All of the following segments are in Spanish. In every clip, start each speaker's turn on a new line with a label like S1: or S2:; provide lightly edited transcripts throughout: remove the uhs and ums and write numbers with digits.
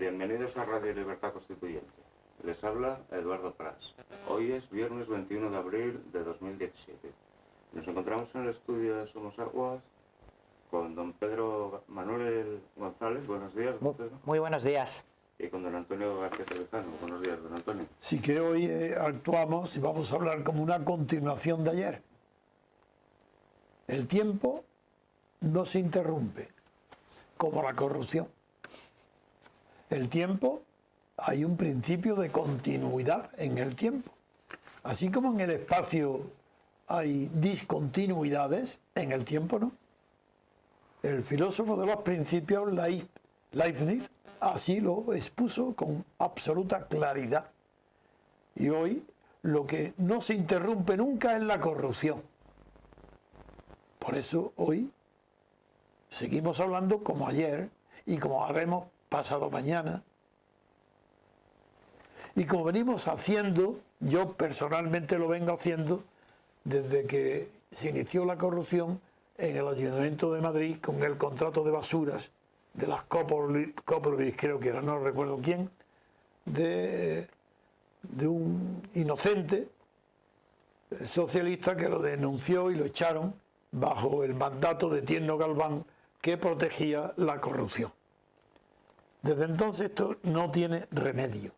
S1: Bienvenidos a Radio Libertad Constituyente. Les habla Eduardo Prats. Hoy es viernes 21 de abril de 2017. Nos encontramos en el estudio de Somos Aguas con don Pedro Manuel González. Buenos días, don Pedro.
S2: Muy buenos días.
S1: Y con don Antonio García Trevijano. Buenos días, don Antonio.
S3: Sí, que hoy actuamos y vamos a hablar como una continuación de ayer. El tiempo no se interrumpe, como la corrupción. El tiempo, hay un principio de continuidad en el tiempo. Así como en el espacio hay discontinuidades, en el tiempo no. El filósofo de los principios, Leibniz, así lo expuso con absoluta claridad. Y hoy lo que no se interrumpe nunca es la corrupción. Por eso hoy seguimos hablando como ayer y como haremos pasado mañana. Y como venimos haciendo, yo personalmente lo vengo haciendo desde que se inició la corrupción en el Ayuntamiento de Madrid con el contrato de basuras de las Cópolis, creo que era, no recuerdo quién, de un inocente socialista que lo denunció y lo echaron bajo el mandato de Tierno Galván, que protegía la corrupción. Desde entonces esto no tiene remedio.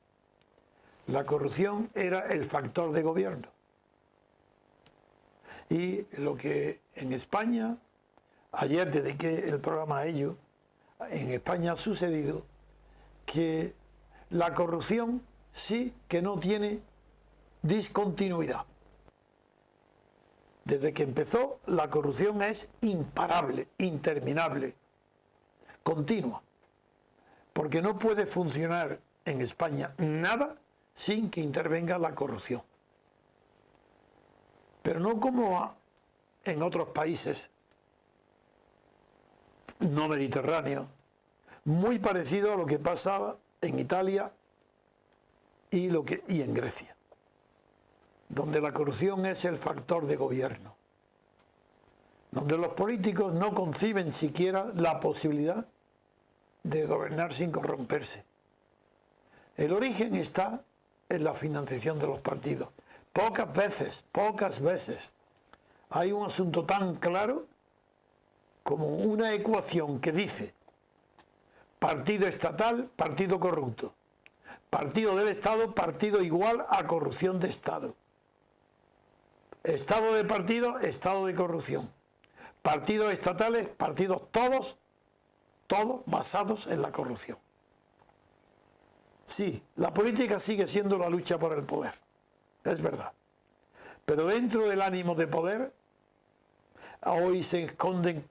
S3: La corrupción era el factor de gobierno. Y lo que en España, ayer dediqué el programa a ello, en España ha sucedido que la corrupción sí que no tiene discontinuidad. Desde que empezó, la corrupción es imparable, interminable, continua. Porque no puede funcionar en España nada sin que intervenga la corrupción. Pero no como en otros países no mediterráneos, muy parecido a lo que pasaba en Italia y en Grecia, donde la corrupción es el factor de gobierno, donde los políticos no conciben siquiera la posibilidad de gobernar sin corromperse. El origen está en la financiación de los partidos. Pocas veces hay un asunto tan claro como una ecuación que dice partido estatal, partido corrupto, partido del Estado, partido igual a corrupción de Estado, Estado de partido, Estado de corrupción, partidos estatales, partidos todos basados en la corrupción. Sí, la política sigue siendo la lucha por el poder, es verdad. Pero dentro del ánimo de poder, hoy se esconden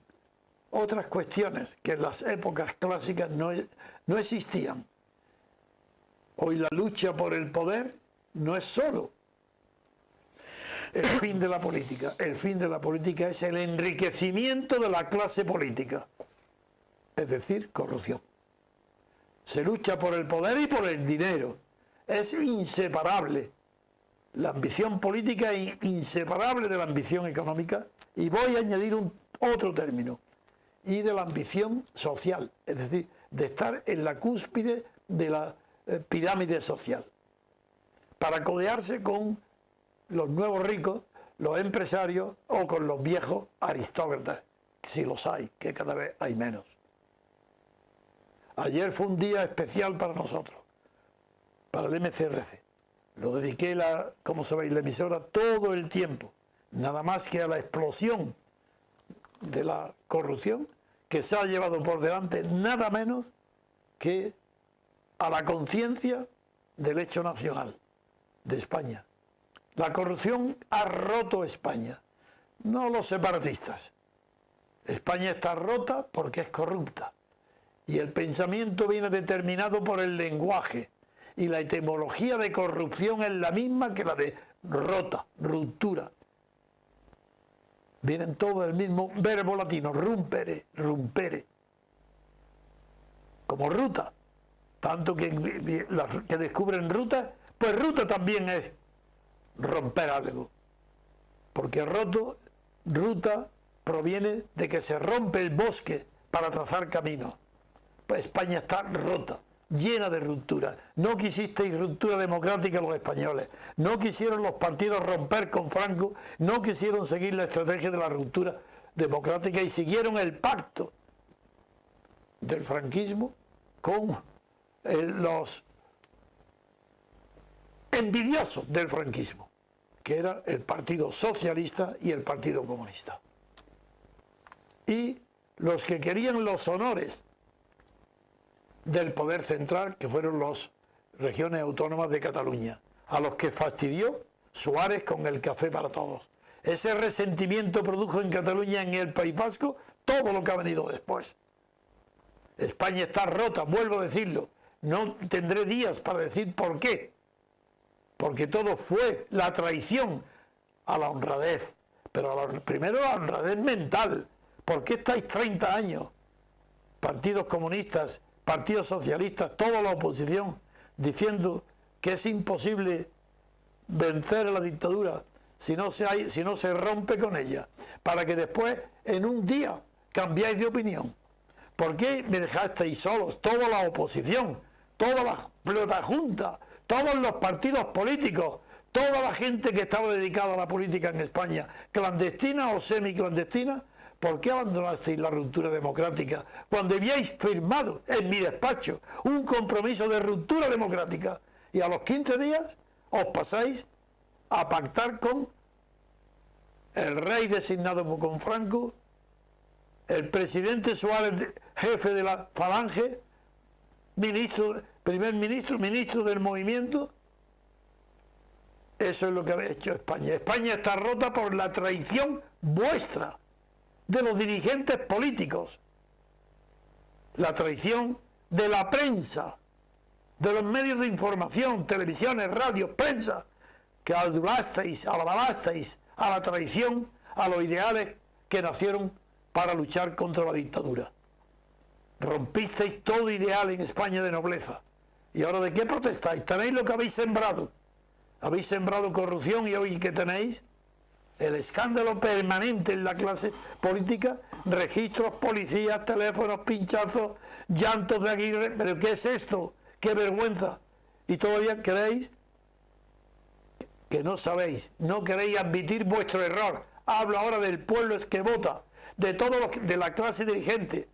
S3: otras cuestiones que en las épocas clásicas no existían. Hoy la lucha por el poder no es solo el fin de la política. El fin de la política es el enriquecimiento de la clase política. Es decir, corrupción. Se lucha por el poder y por el dinero. Es inseparable. La ambición política es inseparable de la ambición económica. Y voy a añadir otro término. Y de la ambición social. Es decir, de estar en la cúspide de la pirámide social. Para codearse con los nuevos ricos, los empresarios o con los viejos aristócratas. Si los hay, que cada vez hay menos. Ayer fue un día especial para nosotros, para el MCRC. Lo dediqué, como sabéis, la emisora todo el tiempo, nada más que a la explosión de la corrupción que se ha llevado por delante nada menos que a la conciencia del hecho nacional de España. La corrupción ha roto España, no los separatistas. España está rota porque es corrupta. Y el pensamiento viene determinado por el lenguaje. Y la etimología de corrupción es la misma que la de rota, ruptura. Vienen todos del mismo verbo latino, rumpere, rumpere. Como ruta. Tanto que descubren ruta, pues ruta también es romper algo. Porque ruta proviene de que se rompe el bosque para trazar caminos. Pues España está rota, llena de ruptura. No quisisteis ruptura democrática los españoles, no quisieron los partidos romper con Franco, no quisieron seguir la estrategia de la ruptura democrática y siguieron el pacto del franquismo con los envidiosos del franquismo, que era el Partido Socialista y el Partido Comunista. Y los que querían los honores del poder central, que fueron las regiones autónomas de Cataluña, a los que fastidió Suárez con el café para todos. Ese resentimiento produjo en Cataluña, en el País Vasco, todo lo que ha venido después. España está rota, vuelvo a decirlo. No tendré días para decir por qué. Porque todo fue la traición a la honradez. Pero primero la honradez mental. ¿Por qué estáis 30 años? Partidos comunistas, partidos socialistas, toda la oposición, diciendo que es imposible vencer a la dictadura si no se rompe con ella, para que después, en un día, cambiáis de opinión. ¿Por qué me dejasteis solos? Toda la oposición, toda la pelota junta, todos los partidos políticos, toda la gente que estaba dedicada a la política en España, clandestina o semiclandestina. ¿Por qué abandonasteis la ruptura democrática cuando habíais firmado en mi despacho un compromiso de ruptura democrática y a los 15 días os pasáis a pactar con el rey designado con Franco, el presidente Suárez, jefe de la Falange, primer ministro, ministro del movimiento? Eso es lo que ha hecho España. España está rota por la traición vuestra, de los dirigentes políticos, la traición de la prensa, de los medios de información, televisiones, radios, prensa, que alabasteis a la traición, a los ideales que nacieron para luchar contra la dictadura. Rompisteis todo ideal en España de nobleza. ¿Y ahora de qué protestáis? Tenéis lo que habéis sembrado. Habéis sembrado corrupción y hoy ¿qué tenéis? El escándalo permanente en la clase política, registros, policías, teléfonos, pinchazos, llantos de Aguirre. ¿Pero qué es esto? ¡Qué vergüenza! Y todavía creéis que no sabéis, no queréis admitir vuestro error. Hablo ahora del pueblo que vota, de todos los, de la clase dirigente,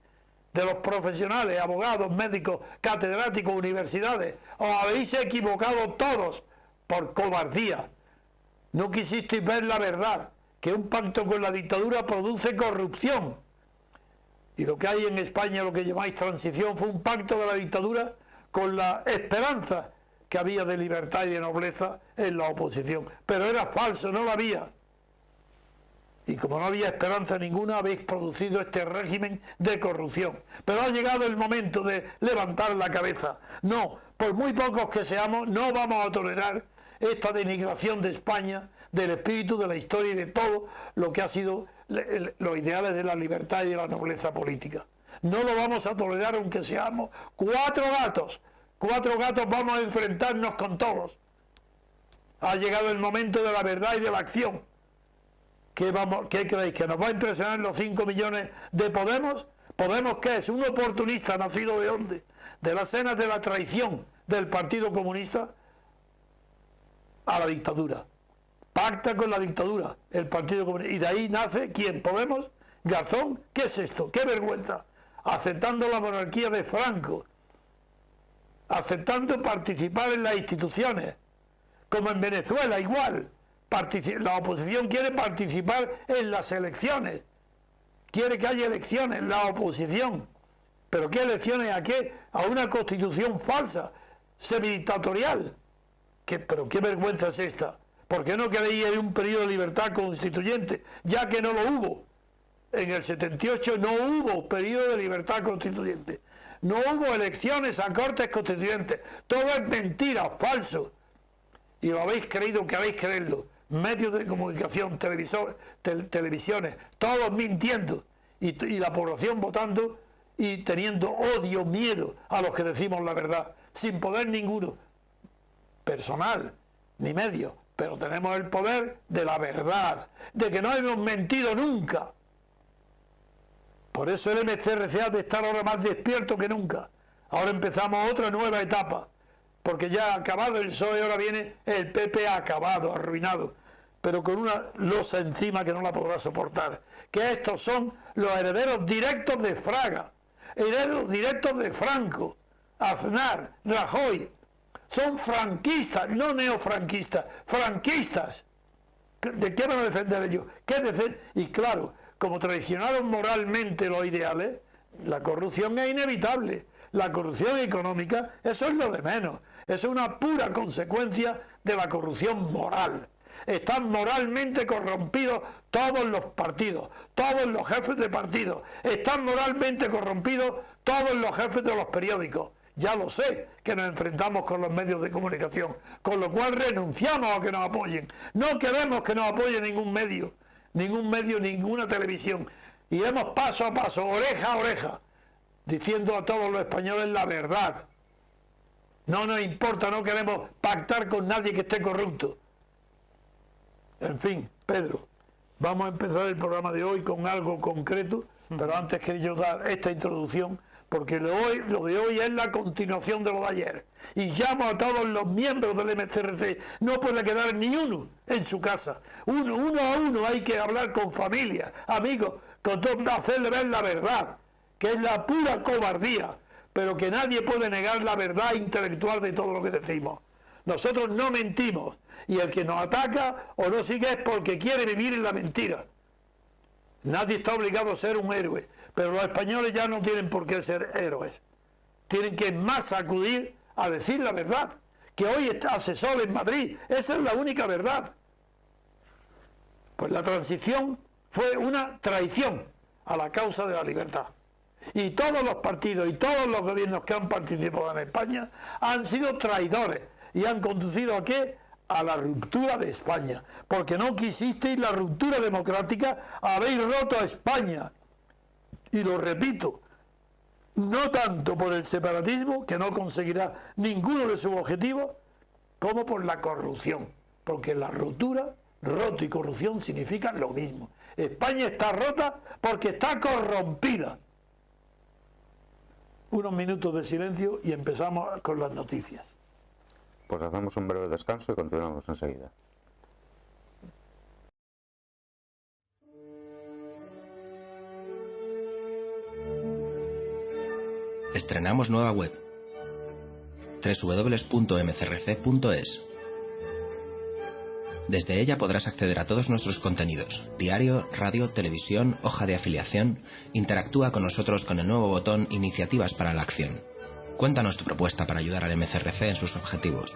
S3: de los profesionales, abogados, médicos, catedráticos, universidades. Os habéis equivocado todos por cobardía. No quisisteis ver la verdad, que un pacto con la dictadura produce corrupción. Y lo que hay en España, lo que llamáis transición, fue un pacto de la dictadura con la esperanza que había de libertad y de nobleza en la oposición. Pero era falso, no la había. Y como no había esperanza ninguna, habéis producido este régimen de corrupción. Pero ha llegado el momento de levantar la cabeza. No, por muy pocos que seamos, no vamos a tolerar esta denigración de España, del espíritu, de la historia y de todo lo que ha sido los ideales de la libertad y de la nobleza política. No lo vamos a tolerar aunque seamos cuatro gatos. Cuatro gatos vamos a enfrentarnos con todos. Ha llegado el momento de la verdad y de la acción. ¿Qué creéis? ¿Que nos va a impresionar los 5 millones de Podemos? ¿Podemos qué es? ¿Un oportunista nacido de dónde? De las cenas de la traición del Partido Comunista a la dictadura. Pacta con la dictadura el Partido Comunista. Y de ahí nace, ¿quién? ¿Podemos? ¿Garzón? ¿Qué es esto? ¡Qué vergüenza! Aceptando la monarquía de Franco. Aceptando participar en las instituciones. Como en Venezuela, igual. La oposición quiere participar en las elecciones. Quiere que haya elecciones, la oposición. ¿Pero qué elecciones? ¿A qué? A una constitución falsa, semidictatorial. ¿Pero qué vergüenza es esta? ¿Por qué no queréis ir en un periodo de libertad constituyente? Ya que no lo hubo. En el 78 no hubo periodo de libertad constituyente. No hubo elecciones a cortes constituyentes. Todo es mentira, falso. Y lo habéis creído que habéis creerlo. Medios de comunicación, televisiones, todos mintiendo. Y la población votando y teniendo odio, miedo a los que decimos la verdad. Sin poder ninguno. Personal, ni medio. Pero tenemos el poder de la verdad. De que no hemos mentido nunca. Por eso el MCRC ha de estar ahora más despierto que nunca. Ahora empezamos otra nueva etapa, porque ya ha acabado el PSOE, ahora viene el PP acabado, arruinado, pero con una losa encima que no la podrá soportar. Que estos son los herederos directos de Fraga, herederos directos de Franco, Aznar, Rajoy. Son franquistas, no neofranquistas, franquistas. ¿De qué van a defender ellos? Y claro, como traicionaron moralmente los ideales, la corrupción es inevitable. La corrupción económica, eso es lo de menos. Eso es una pura consecuencia de la corrupción moral. Están moralmente corrompidos todos los partidos, todos los jefes de partido. Están moralmente corrompidos todos los jefes de los periódicos. Ya lo sé, que nos enfrentamos con los medios de comunicación, con lo cual renunciamos a que nos apoyen. No queremos que nos apoye ningún medio, ninguna televisión. Iremos paso a paso, oreja a oreja, diciendo a todos los españoles la verdad. No nos importa, no queremos pactar con nadie que esté corrupto. En fin, Pedro, vamos a empezar el programa de hoy con algo concreto, pero antes quería yo dar esta introducción, porque lo de hoy es la continuación de lo de ayer. Y llamo a todos los miembros del MCRC, no puede quedar ni uno en su casa. Uno a uno hay que hablar con familia, amigos, con todo, hacerle ver la verdad, que es la pura cobardía, pero que nadie puede negar la verdad intelectual de todo lo que decimos. Nosotros no mentimos, y el que nos ataca o no sigue es porque quiere vivir en la mentira. Nadie está obligado a ser un héroe, pero los españoles ya no tienen por qué ser héroes. Tienen que más acudir a decir la verdad, que hoy hace sol en Madrid, esa es la única verdad. Pues la transición fue una traición a la causa de la libertad. Y todos los partidos y todos los gobiernos que han participado en España han sido traidores y han conducido ¿a qué? A la ruptura de España, porque no quisisteis la ruptura democrática, habéis roto a España. Y lo repito, no tanto por el separatismo, que no conseguirá ninguno de sus objetivos, como por la corrupción, porque la ruptura, roto y corrupción significan lo mismo. España está rota porque está corrompida. Unos minutos de silencio y empezamos con las noticias.
S1: Pues hacemos un breve descanso y continuamos enseguida.
S2: Estrenamos nueva web, www.mcrc.es. Desde ella podrás acceder a todos nuestros contenidos, diario, radio, televisión, hoja de afiliación. Interactúa con nosotros con el nuevo botón Iniciativas para la Acción. Cuéntanos tu propuesta para ayudar al MCRC en sus objetivos.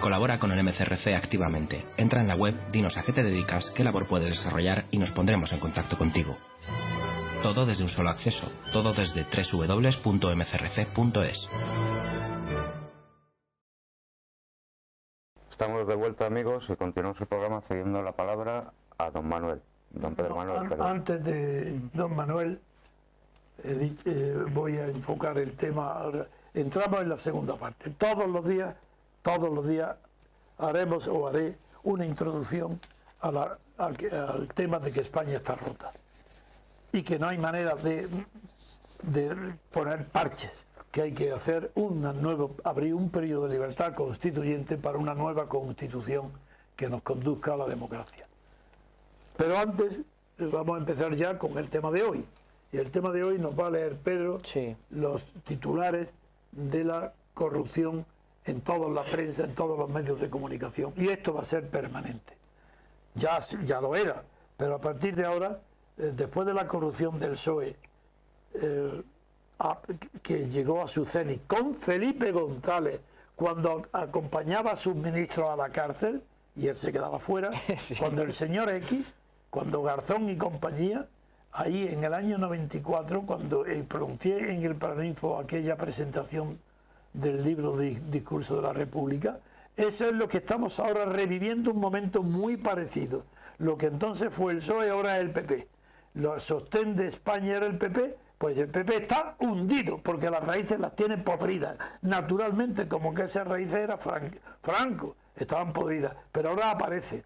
S2: Colabora con el MCRC activamente. Entra en la web, dinos a qué te dedicas, qué labor puedes desarrollar y nos pondremos en contacto contigo. Todo desde un solo acceso, todo desde www.mcrc.es.
S1: Estamos de vuelta, amigos, y continuamos el programa cediendo la palabra a don Manuel. Don Pedro Manuel, perdón.
S3: Antes de don Manuel, voy a enfocar el tema. Ahora, entramos en la segunda parte. Todos los días haremos o haré una introducción al tema de que España está rota y que no hay manera de poner parches, que hay que hacer abrir un periodo de libertad constituyente para una nueva constitución que nos conduzca a la democracia. Pero antes vamos a empezar ya con el tema de hoy. Y el tema de hoy nos va a leer Pedro,
S4: sí,
S3: los titulares de la corrupción en toda la prensa, en todos los medios de comunicación. Y esto va a ser permanente. Ya lo era, pero a partir de ahora, después de la corrupción del PSOE, que llegó a su cenit con Felipe González, cuando acompañaba a sus ministros a la cárcel, y él se quedaba fuera, sí, cuando el señor X, cuando Garzón y compañía, ahí en el año 94, cuando pronuncié en el Paraninfo aquella presentación del libro de Discurso de la República, eso es lo que estamos ahora reviviendo, un momento muy parecido. Lo que entonces fue el PSOE, ahora es el PP. Lo sostén de España era el PP, pues el PP está hundido, porque las raíces las tiene podridas. Naturalmente, como que esas raíces era Franco, estaban podridas, pero ahora aparece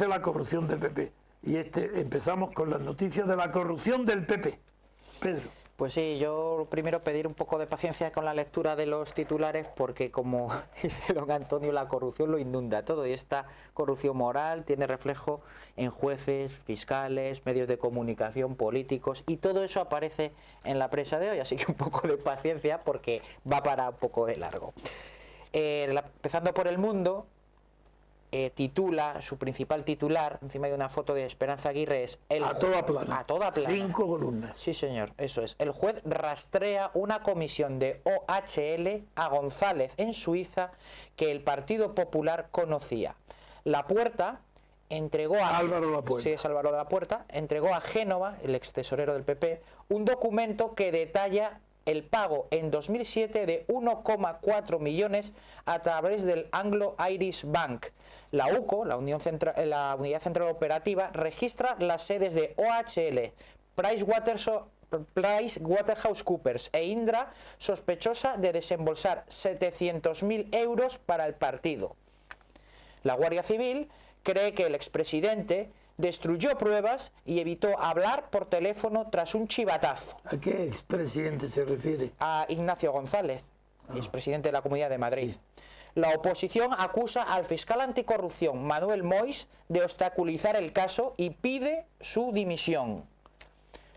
S3: la corrupción del PP. Y empezamos con las noticias de la corrupción del PP. Pedro.
S4: Pues sí, yo primero pedir un poco de paciencia con la lectura de los titulares porque, como dice don Antonio, la corrupción lo inunda todo y esta corrupción moral tiene reflejo en jueces, fiscales, medios de comunicación, políticos, y todo eso aparece en la prensa de hoy, así que un poco de paciencia porque va para un poco de largo. Empezando por El Mundo, titula, su principal titular, encima de una foto de Esperanza Aguirre, es
S3: a toda plana.
S4: A toda plana.
S3: 5 columnas.
S4: Sí, señor, eso es. El juez rastrea una comisión de OHL a González en Suiza que el Partido Popular conocía. La Puerta entregó a
S3: Álvaro Lapuerta.
S4: Sí, es Álvaro Lapuerta, entregó a Génova, el ex tesorero del PP, un documento que detalla el pago en 2007 de 1,4 millones a través del Anglo-Irish Bank. La UCO, la Unidad Central Operativa, registra las sedes de OHL, PricewaterhouseCoopers e Indra, sospechosa de desembolsar 700.000 euros para el partido. La Guardia Civil cree que el expresidente destruyó pruebas y evitó hablar por teléfono tras un chivatazo.
S3: ¿A qué expresidente se refiere?
S4: A Ignacio González, expresidente de la Comunidad de Madrid. Sí. La oposición acusa al fiscal anticorrupción Manuel Moix de obstaculizar el caso y pide su dimisión.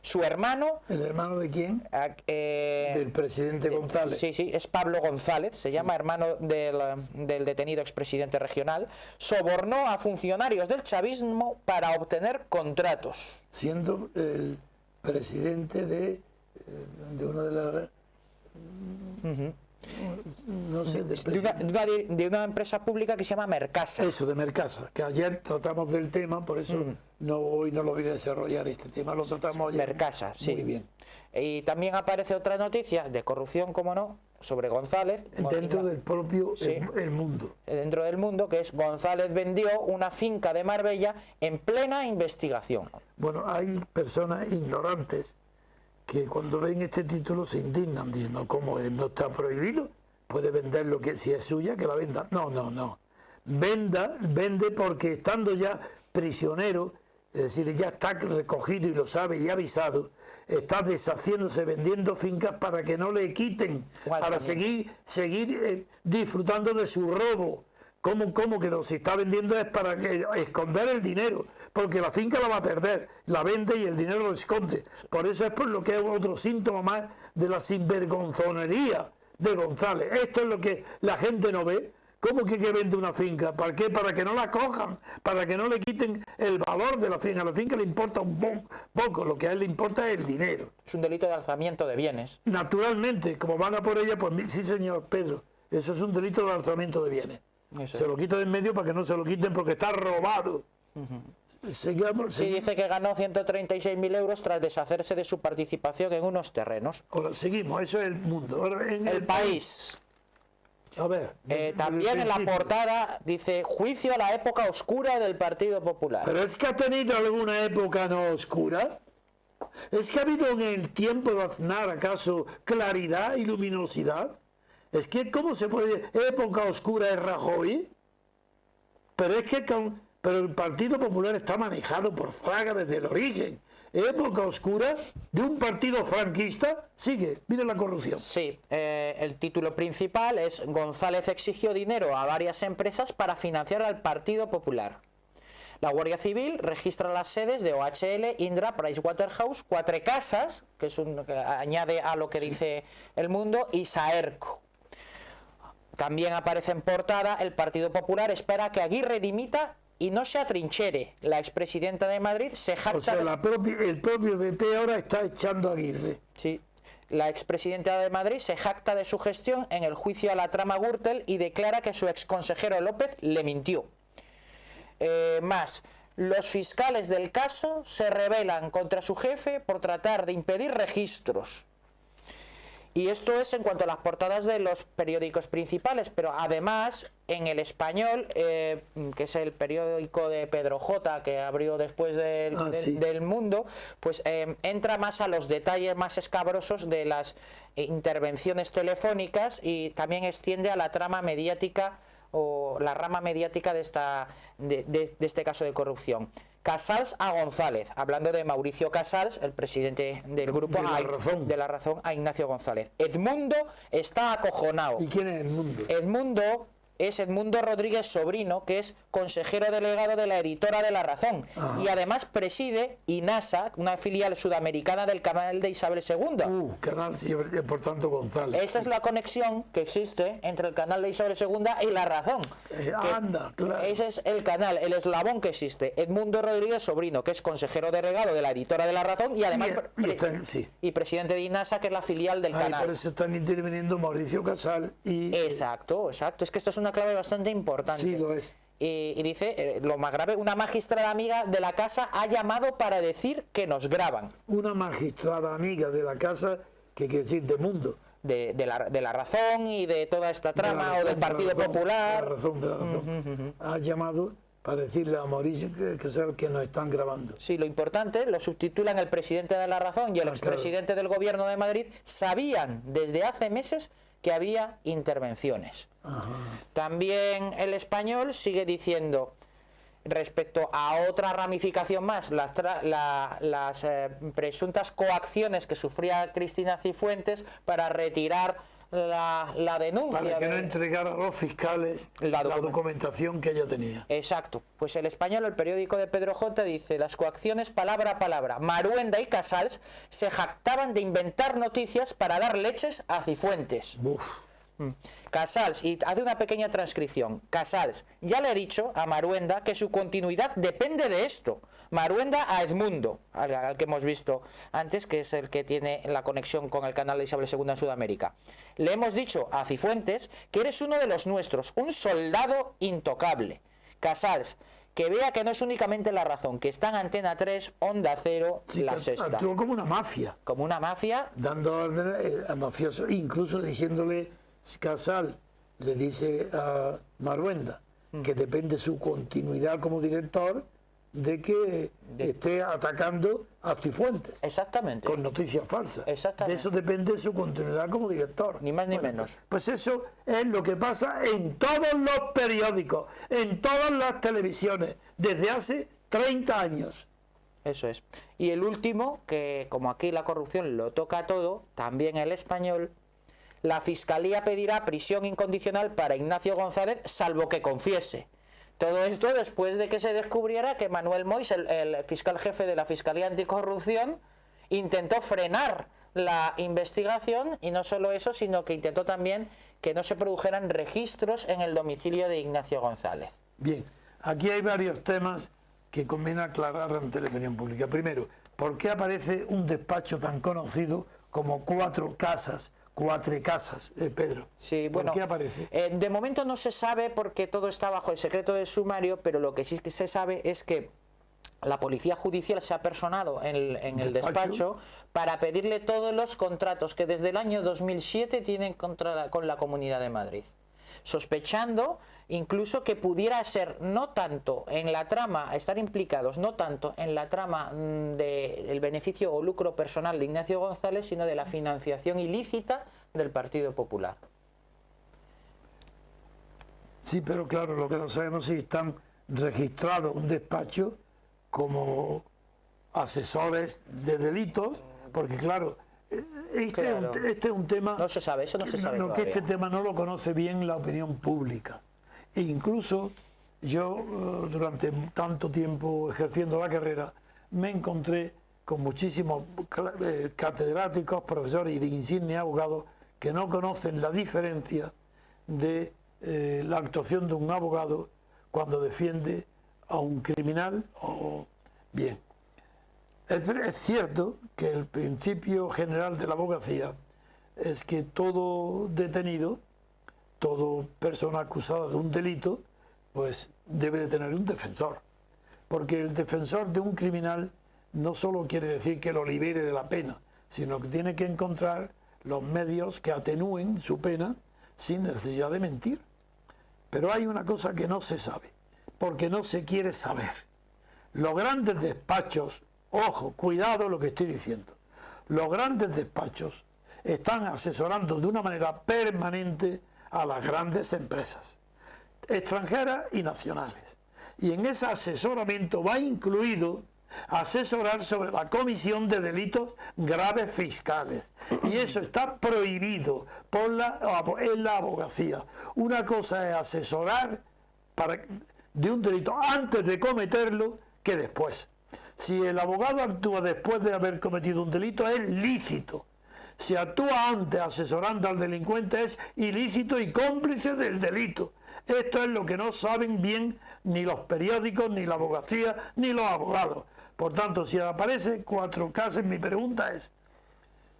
S4: Su hermano...
S3: ¿El hermano de quién? Del presidente González.
S4: Sí, sí, es Pablo González, se llama, hermano del detenido expresidente regional. Sobornó a funcionarios del chavismo para obtener contratos.
S3: Siendo el presidente de una de las... No sé,
S4: de una empresa pública que se llama Mercasa.
S3: Eso, de Mercasa, que ayer tratamos del tema, por eso hoy no lo voy a desarrollar este tema, lo tratamos ayer.
S4: Mercasa, sí.
S3: Muy bien.
S4: Y también aparece otra noticia de corrupción, como no, sobre González.
S3: Dentro del propio El Mundo.
S4: Dentro del Mundo, que es González vendió una finca de Marbella en plena investigación.
S3: Bueno, hay personas ignorantes que cuando ven este título se indignan, dicen, no, ¿cómo no está prohibido? Puede vender lo que, si es suya, que la venda. No, no, no. Vende porque estando ya prisionero, es decir, ya está recogido y lo sabe y avisado, está deshaciéndose, vendiendo fincas para que no le quiten, para seguir disfrutando de su robo. ¿Cómo que no? Si está vendiendo es para esconder el dinero, porque la finca la va a perder, la vende y el dinero lo esconde. Por eso es por lo que es otro síntoma más de la sinvergonzonería de González. Esto es lo que la gente no ve. ¿Cómo que vende una finca? ¿Para qué? Para que no la cojan, para que no le quiten el valor de la finca. A la finca le importa un poco, lo que a él le importa es el dinero.
S4: Es un delito de alzamiento de bienes.
S3: Naturalmente, como van a por ella, pues sí, señor Pedro, eso es un delito de alzamiento de bienes. Se lo quita de en medio para que no se lo quiten porque está robado. Seguimos.
S4: Sí, dice que ganó 136.000 euros tras deshacerse de su participación en unos terrenos.
S3: Ahora, seguimos, eso es El Mundo. Ahora, en
S4: El País.
S3: A ver.
S4: También en la portada dice juicio a la época oscura del Partido Popular.
S3: ¿Pero es que ha tenido alguna época no oscura? ¿Es que ha habido en el tiempo de Aznar acaso claridad y luminosidad? Es que, ¿cómo se puede? ¿Época oscura es Rajoy? Pero es que pero el Partido Popular está manejado por Fraga desde el origen. Época oscura de un partido franquista. Sigue, mire la corrupción.
S4: Sí, el título principal es González exigió dinero a varias empresas para financiar al Partido Popular. La Guardia Civil registra las sedes de OHL, Indra, Pricewaterhouse, Cuatro Casas, que añade a lo que dice El Mundo, y Saerco. También aparece en portada, el Partido Popular espera que Aguirre dimita y no se atrinchere. La expresidenta de Madrid se jacta...
S3: O sea, el propio PP ahora está echando a Aguirre.
S4: Sí. La expresidenta de Madrid se jacta de su gestión en el juicio a la trama Gürtel y declara que su exconsejero López le mintió. Los fiscales del caso se rebelan contra su jefe por tratar de impedir registros. Y esto es en cuanto a las portadas de los periódicos principales, pero además en El Español, que es el periódico de Pedro J, que abrió después del Mundo, pues entra más a los detalles más escabrosos de las intervenciones telefónicas y también extiende a la trama mediática o la rama mediática de este caso de corrupción. Casals a González, hablando de Mauricio Casals, el presidente del grupo
S3: de La Razón,
S4: a Ignacio González. Edmundo está acojonado.
S3: ¿Y quién es Edmundo?
S4: Edmundo es Edmundo Rodríguez Sobrino, que es consejero delegado de la editora de La Razón.
S3: Ajá.
S4: Y además preside INASA, una filial sudamericana del canal de Isabel II.
S3: Canal, sí, por tanto, González.
S4: Esta es la conexión que existe entre el canal de Isabel II y La Razón.
S3: Anda, claro.
S4: Ese es el canal, el eslabón que existe. Edmundo Rodríguez Sobrino, que es consejero delegado de la editora de La Razón y además y presidente de INASA, que es la filial del canal.
S3: Por eso están interviniendo Mauricio Casals y...
S4: Exacto. Es que esto es una clave bastante importante.
S3: Sí, lo es.
S4: Y dice, lo más grave, una magistrada amiga de la casa ha llamado para decir que nos graban.
S3: Una magistrada amiga de la casa, que quiere decir de Mundo.
S4: De la Razón y de toda esta trama, o del Partido Popular.
S3: De la razón. Ha llamado para decirle a Mauricio que nos están grabando.
S4: Sí, lo importante, lo subtitulan el presidente de La Razón y el expresidente del Gobierno de Madrid, sabían desde hace meses que había intervenciones.
S3: Ajá.
S4: También El Español sigue diciendo, respecto a otra ramificación más, las presuntas coacciones que sufría Cristina Cifuentes para retirar la denuncia.
S3: Para que no entregara a los fiscales la documentación que ella tenía.
S4: Exacto. Pues El Español, el periódico de Pedro J, dice, las coacciones palabra a palabra. Maruenda y Casals se jactaban de inventar noticias para dar leches a Cifuentes.
S3: Uf.
S4: Casals, y hace una pequeña transcripción. Casals ya le ha dicho a Maruenda que su continuidad depende de esto. Maruenda a Edmundo, al que hemos visto antes, que es el que tiene la conexión con el canal de Isabel II en Sudamérica. Le hemos dicho a Cifuentes que eres uno de los nuestros, un soldado intocable. Casals, que vea que no es únicamente La Razón, que está en Antena 3, Onda Cero,
S3: Sí,
S4: La Sexta.
S3: Actuó como una mafia.
S4: Como una mafia.
S3: Dando órdenes a mafiosos, incluso diciéndole, Casals le dice a Maruenda que depende su continuidad como director de que esté atacando a Cifuentes.
S4: Exactamente.
S3: Con noticias falsas.
S4: Exactamente.
S3: De eso depende su continuidad como director.
S4: Ni más ni menos.
S3: Pues eso es lo que pasa en todos los periódicos, en todas las televisiones, desde hace 30 años.
S4: Eso es. Y el último, que como aquí la corrupción lo toca todo, también El Español, la Fiscalía pedirá prisión incondicional para Ignacio González, salvo que confiese. Todo esto después de que se descubriera que Manuel Mois, el fiscal jefe de la Fiscalía Anticorrupción, intentó frenar la investigación, y no solo eso, sino que intentó también que no se produjeran registros en el domicilio de Ignacio González.
S3: Bien, aquí hay varios temas que conviene aclarar ante la opinión pública. Primero, ¿por qué aparece un despacho tan conocido como Cuatro Casas, Pedro?
S4: Sí,
S3: ¿Por qué aparece?
S4: De momento no se sabe porque todo está bajo el secreto del sumario, pero lo que sí que se sabe es que la policía judicial se ha personado en el despacho para pedirle todos los contratos que desde el año 2007 tienen con la Comunidad de Madrid, sospechando incluso que pudiera ser no tanto en la trama, estar implicados no tanto en la trama del beneficio o lucro personal de Ignacio González, sino de la financiación ilícita del Partido Popular.
S3: Sí, pero claro, lo que no sabemos es si están registrados un despacho como asesores de delitos, porque claro, este es un tema...
S4: No se sabe, eso no se sabe
S3: que este tema no lo conoce bien la opinión pública. E incluso yo, durante tanto tiempo ejerciendo la carrera, me encontré con muchísimos catedráticos, profesores y de insignia abogados que no conocen la diferencia de la actuación de un abogado cuando defiende a un criminal. Bien, es cierto que el principio general de la abogacía es que todo detenido, toda persona acusada de un delito, pues debe de tener un defensor, porque el defensor de un criminal no solo quiere decir que lo libere de la pena, sino que tiene que encontrar los medios que atenúen su pena sin necesidad de mentir. Pero hay una cosa que no se sabe, porque no se quiere saber. Los grandes despachos, ojo, cuidado lo que estoy diciendo, los grandes despachos están asesorando de una manera permanente a las grandes empresas, extranjeras y nacionales. Y en ese asesoramiento va incluido asesorar sobre la comisión de delitos graves fiscales. Y eso está prohibido en la abogacía. Una cosa es asesorar de un delito antes de cometerlo que después. Si el abogado actúa después de haber cometido un delito, es lícito. Si actúa antes asesorando al delincuente, es ilícito y cómplice del delito. Esto es lo que no saben bien ni los periódicos, ni la abogacía, ni los abogados. Por tanto, si aparece 4 casos, mi pregunta es,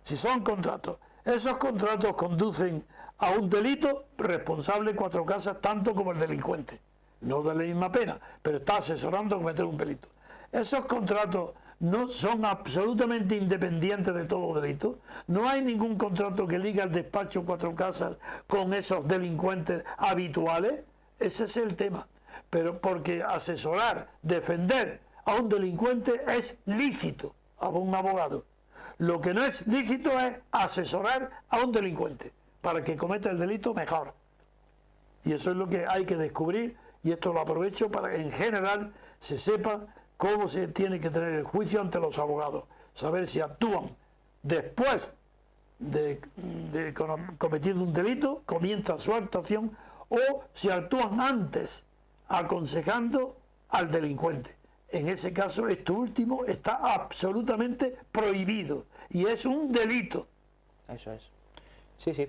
S3: si son contratos, esos contratos conducen a un delito, responsable 4 casas tanto como el delincuente. No de la misma pena, pero está asesorando a cometer un delito. Esos contratos no son absolutamente independientes de todo delito. No hay ningún contrato que liga el despacho 4 casas con esos delincuentes habituales. Ese es el tema. Pero porque asesorar, defender a un delincuente es lícito a un abogado. Lo que no es lícito es asesorar a un delincuente para que cometa el delito mejor. Y eso es lo que hay que descubrir, y esto lo aprovecho para que en general se sepa cómo se tiene que tener el juicio ante los abogados. Saber si actúan después de cometido un delito, comienza su actuación, o si actúan antes, aconsejando al delincuente. En ese caso, esto último está absolutamente prohibido y es un delito.
S4: Eso es. Sí, sí.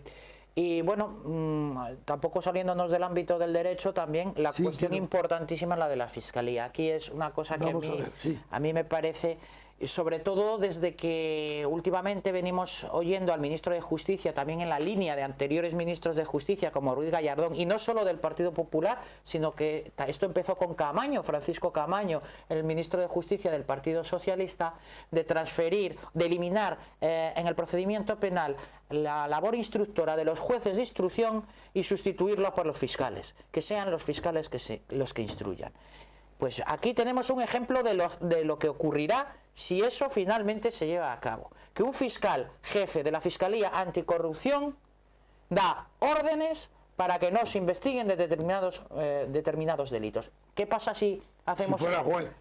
S4: Y bueno, tampoco saliéndonos del ámbito del derecho, también la cuestión importantísima es la de la Fiscalía. Aquí es una cosa que a mí me parece, sobre todo desde que últimamente venimos oyendo al ministro de Justicia, también en la línea de anteriores ministros de Justicia como Ruiz Gallardón, y no solo del Partido Popular, sino que esto empezó con Caamaño, Francisco Caamaño, el ministro de Justicia del Partido Socialista, de transferir, de eliminar en el procedimiento penal la labor instructora de los jueces de instrucción y sustituirla por los fiscales, que sean los fiscales los que instruyan. Pues aquí tenemos un ejemplo de lo que ocurrirá si eso finalmente se lleva a cabo. Que un fiscal jefe de la Fiscalía Anticorrupción da órdenes para que no se investiguen de determinados delitos. ¿Qué pasa si hacemos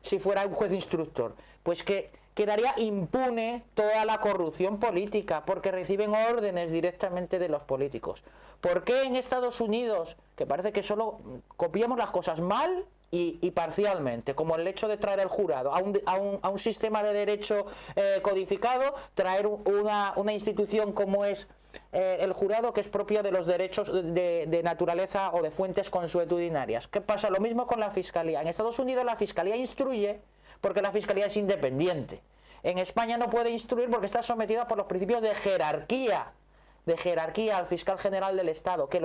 S4: si fuera un juez instructor? Pues que quedaría impune toda la corrupción política, porque reciben órdenes directamente de los políticos. ¿Por qué en Estados Unidos, que parece que solo copiamos las cosas mal y parcialmente, como el hecho de traer el jurado a un sistema de derecho codificado, traer una institución como es el jurado, que es propia de los derechos de naturaleza o de fuentes consuetudinarias? ¿Qué pasa? Lo mismo con la Fiscalía. En Estados Unidos la Fiscalía instruye porque la Fiscalía es independiente. En España no puede instruir porque está sometida por los principios de jerarquía al fiscal general del Estado, que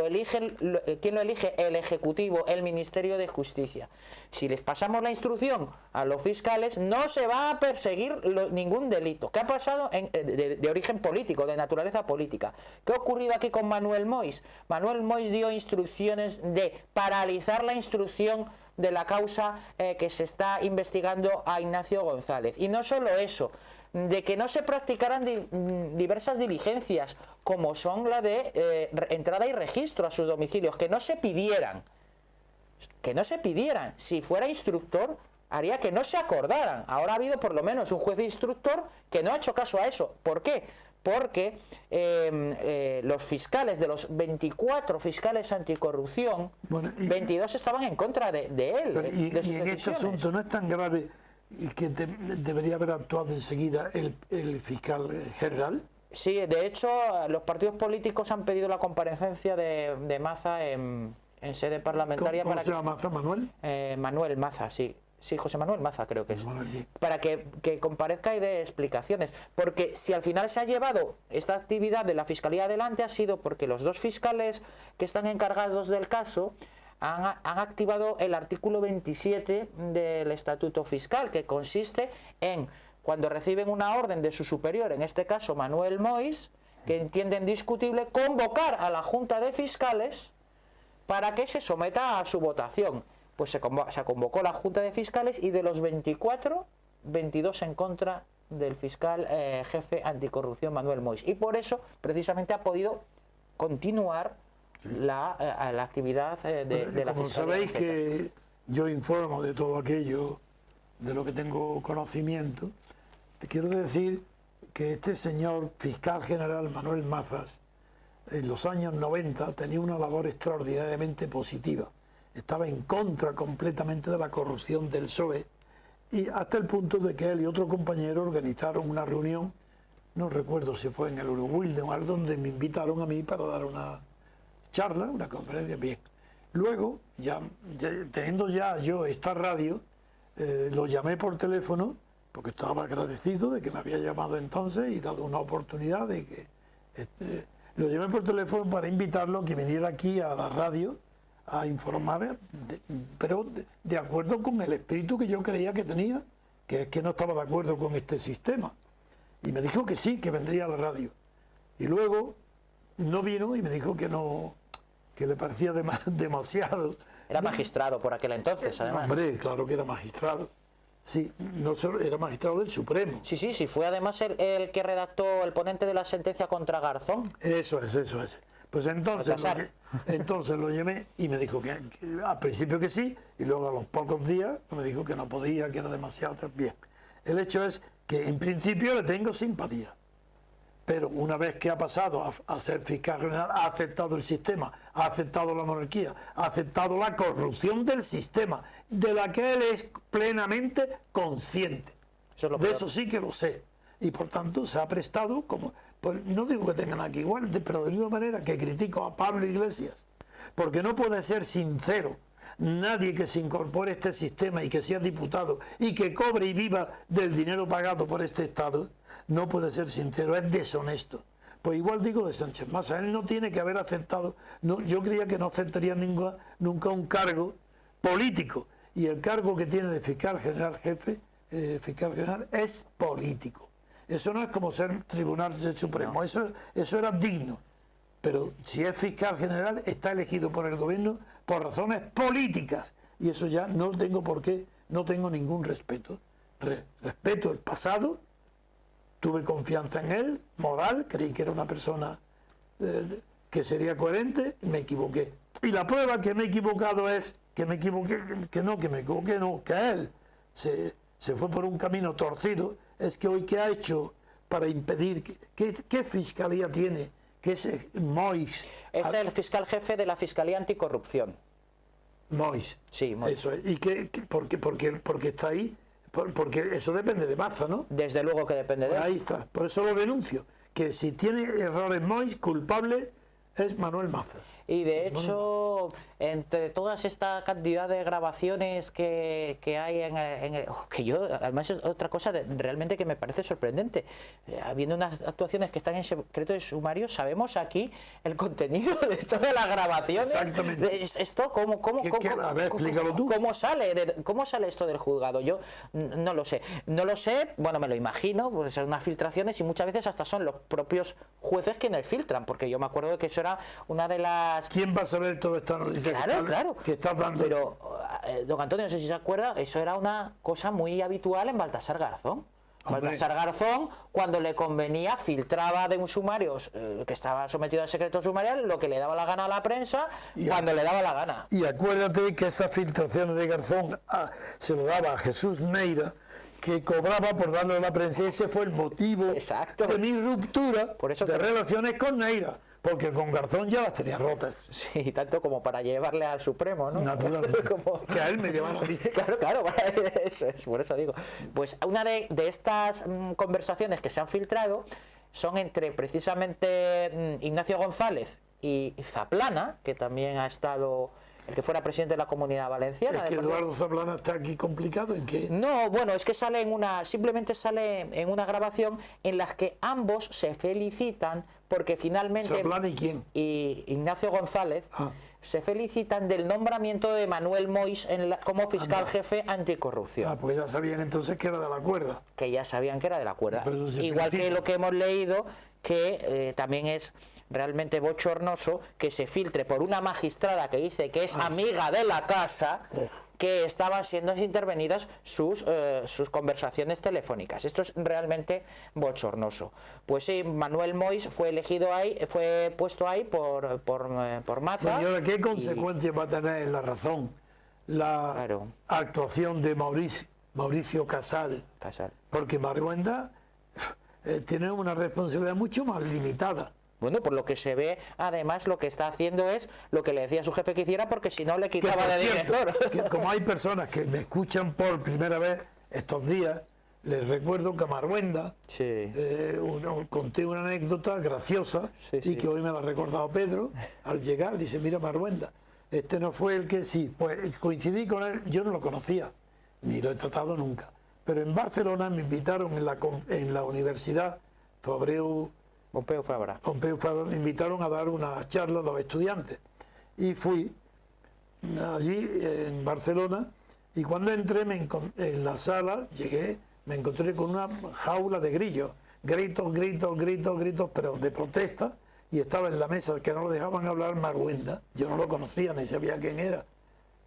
S4: ¿quién lo elige? El Ejecutivo, el Ministerio de Justicia. Si les pasamos la instrucción a los fiscales, no se va a perseguir ningún delito. ¿Qué ha pasado de origen político, de naturaleza política? ¿Qué ha ocurrido aquí con Manuel Mois? Manuel Mois dio instrucciones de paralizar la instrucción de la causa que se está investigando a Ignacio González. Y no solo eso, de que no se practicaran diversas diligencias, como son la de entrada y registro a sus domicilios, que no se pidieran. Si fuera instructor, haría que no se acordaran. Ahora ha habido por lo menos un juez instructor que no ha hecho caso a eso. ¿Por qué? Porque los fiscales, de los 24 fiscales anticorrupción, 22 estaban en contra de él.
S3: Pero y en este asunto no es tan grave que debería haber actuado enseguida el fiscal general.
S4: Sí, de hecho los partidos políticos han pedido la comparecencia de Maza en sede parlamentaria.
S3: ¿Cómo se llama Maza, Manuel?
S4: Manuel Maza, sí. Sí, José Manuel Maza creo que es. Para que comparezca y dé explicaciones. Porque si al final se ha llevado esta actividad de la Fiscalía adelante, ha sido porque los 2 fiscales que están encargados del caso han activado el artículo 27 del Estatuto Fiscal, que consiste en, cuando reciben una orden de su superior, en este caso Manuel Mois, que entienden discutible, convocar a la Junta de Fiscales para que se someta a su votación. Pues se convocó la Junta de Fiscales y de los 24, 22 en contra del fiscal jefe anticorrupción Manuel Mois. Y por eso, precisamente, ha podido continuar la actividad de la Fiscalía.
S3: Como sabéis que yo informo de todo aquello de lo que tengo conocimiento, te quiero decir que este señor fiscal general Manuel Mazas, en los años 90 tenía una labor extraordinariamente positiva. Estaba en contra completamente de la corrupción del PSOE, y hasta el punto de que él y otro compañero organizaron una reunión, no recuerdo si fue en el Uruguay, donde me invitaron a mí para dar una charla, una conferencia. Bien. Luego, teniendo ya yo esta radio, lo llamé por teléfono, porque estaba agradecido de que me había llamado entonces y dado una oportunidad de que... lo llamé por teléfono para invitarlo a que viniera aquí a la radio a informar, pero de acuerdo con el espíritu que yo creía que tenía, que es que no estaba de acuerdo con este sistema. Y me dijo que sí, que vendría a la radio. Y luego no vino y me dijo que no, que le parecía demasiado.
S4: Era magistrado por aquel entonces, además.
S3: Hombre, claro que era magistrado. Sí, no solo era magistrado del Supremo.
S4: Sí, fue además el que redactó, el ponente de la sentencia contra Garzón.
S3: Eso es. Pues entonces lo llamé y me dijo que al principio que sí, y luego a los pocos días me dijo que no podía, que era demasiado. Bien, el hecho es que en principio le tengo simpatía, pero una vez que ha pasado a ser fiscal general, ha aceptado el sistema, ha aceptado la monarquía, ha aceptado la corrupción del sistema, de la que él es plenamente consciente. De eso sí que lo sé. Y por tanto se ha prestado como... Pues no digo que tengan aquí igual, pero de la misma manera que critico a Pablo Iglesias, porque no puede ser sincero nadie que se incorpore a este sistema y que sea diputado y que cobre y viva del dinero pagado por este Estado, no puede ser sincero, es deshonesto. Pues igual digo de Sánchez Mazas, él no tiene que haber aceptado, no, yo creía que no aceptaría nunca un cargo político, y el cargo que tiene de fiscal general jefe, fiscal general, es político. Eso no es como ser tribunal supremo, no. Eso era digno. Pero si es fiscal general, está elegido por el gobierno por razones políticas. Y eso ya no tengo por qué, no tengo ningún respeto. Respeto el pasado, tuve confianza en él, moral, creí que era una persona que sería coherente, me equivoqué. Y la prueba que me he equivocado es que me equivoqué, que él se fue por un camino torcido. Es que hoy, ¿qué ha hecho para impedir? ¿Qué fiscalía tiene? Que ese Moix...
S4: Es el fiscal jefe de la Fiscalía Anticorrupción.
S3: Moix.
S4: Sí, Moix.
S3: Eso es. ¿Y por qué está ahí? Porque eso depende de Mazas, ¿no?
S4: Desde luego que depende de él.
S3: Ahí está. Por eso lo denuncio. Que si tiene errores Moix, culpable es Manuel Mazas.
S4: Y de hecho, entre todas esta cantidad de grabaciones que hay que yo, además es otra cosa realmente que me parece sorprendente, habiendo unas actuaciones que están en secreto de sumario, sabemos aquí el contenido de todas las grabaciones.
S3: Exactamente.
S4: Esto,
S3: A ver, explícalo tú.
S4: ¿Cómo sale esto del juzgado? Yo no lo sé, bueno, me lo imagino, pues son unas filtraciones y muchas veces hasta son los propios jueces quienes filtran, porque yo me acuerdo de que eso era una de las...
S3: ¿Quién va a saber toda esta noticia
S4: claro,
S3: que estás dando?
S4: Pero, don Antonio, no sé si se acuerda, eso era una cosa muy habitual en Baltasar Garzón. Baltasar Garzón, cuando le convenía, filtraba de un sumario que estaba sometido al secreto sumarial lo que le daba la gana a la prensa cuando le daba la gana.
S3: Y acuérdate que esas filtraciones de Garzón se lo daba a Jesús Neira, que cobraba por darle a la prensa. Ese fue el motivo de mi ruptura de relaciones con Neira. Porque con Garzón ya las tenía rotas.
S4: Sí, tanto como para llevarle al Supremo, ¿no?
S3: Naturalmente. Que a él me llevara a mí.
S4: Claro, eso es, por eso digo. Pues una de estas conversaciones que se han filtrado son entre precisamente Ignacio González y Zaplana, que también ha estado... el que fuera presidente de la Comunidad Valenciana.
S3: ¿Es que Eduardo Zaplana está aquí complicado? ¿En qué?
S4: No, bueno, es que simplemente sale en una grabación en la que ambos se felicitan porque finalmente...
S3: ¿Zaplana y quién?
S4: Y Ignacio González se felicitan del nombramiento de Manuel Moix como fiscal jefe anticorrupción.
S3: Pues ya sabían entonces que era de la cuerda.
S4: Que ya sabían que era de la cuerda. Igual que lo que hemos leído, que también es realmente bochornoso que se filtre por una magistrada que dice que es amiga de la casa, que estaban siendo intervenidas sus conversaciones telefónicas. Esto es realmente bochornoso. Pues sí, Manuel Moix fue elegido ahí, fue puesto ahí por Mazas.
S3: ¿Y ahora qué consecuencias va a tener en La Razón la
S4: Claro.
S3: actuación de Mauricio Casal, porque Marguenda tiene una responsabilidad mucho más limitada.
S4: Bueno, por lo que se ve, además lo que está haciendo es lo que le decía a su jefe que hiciera, porque si no le quitaba de director.
S3: Que como hay personas que me escuchan por primera vez estos días, les recuerdo que a Marguenda conté una anécdota graciosa y que hoy me la ha recordado Pedro al llegar. Dice, mira Marguenda, este no fue el que sí, pues coincidí con él, yo no lo conocía, ni lo he tratado nunca. Pero en Barcelona me invitaron en la Universidad
S4: Pompeu Fabra,
S3: me invitaron a dar una charla a los estudiantes. Y fui allí en Barcelona y cuando entré en la sala, llegué, me encontré con una jaula de grillos, gritos, pero de protesta, y estaba en la mesa que no lo dejaban hablar Marguenda. Yo no lo conocía, ni sabía quién era.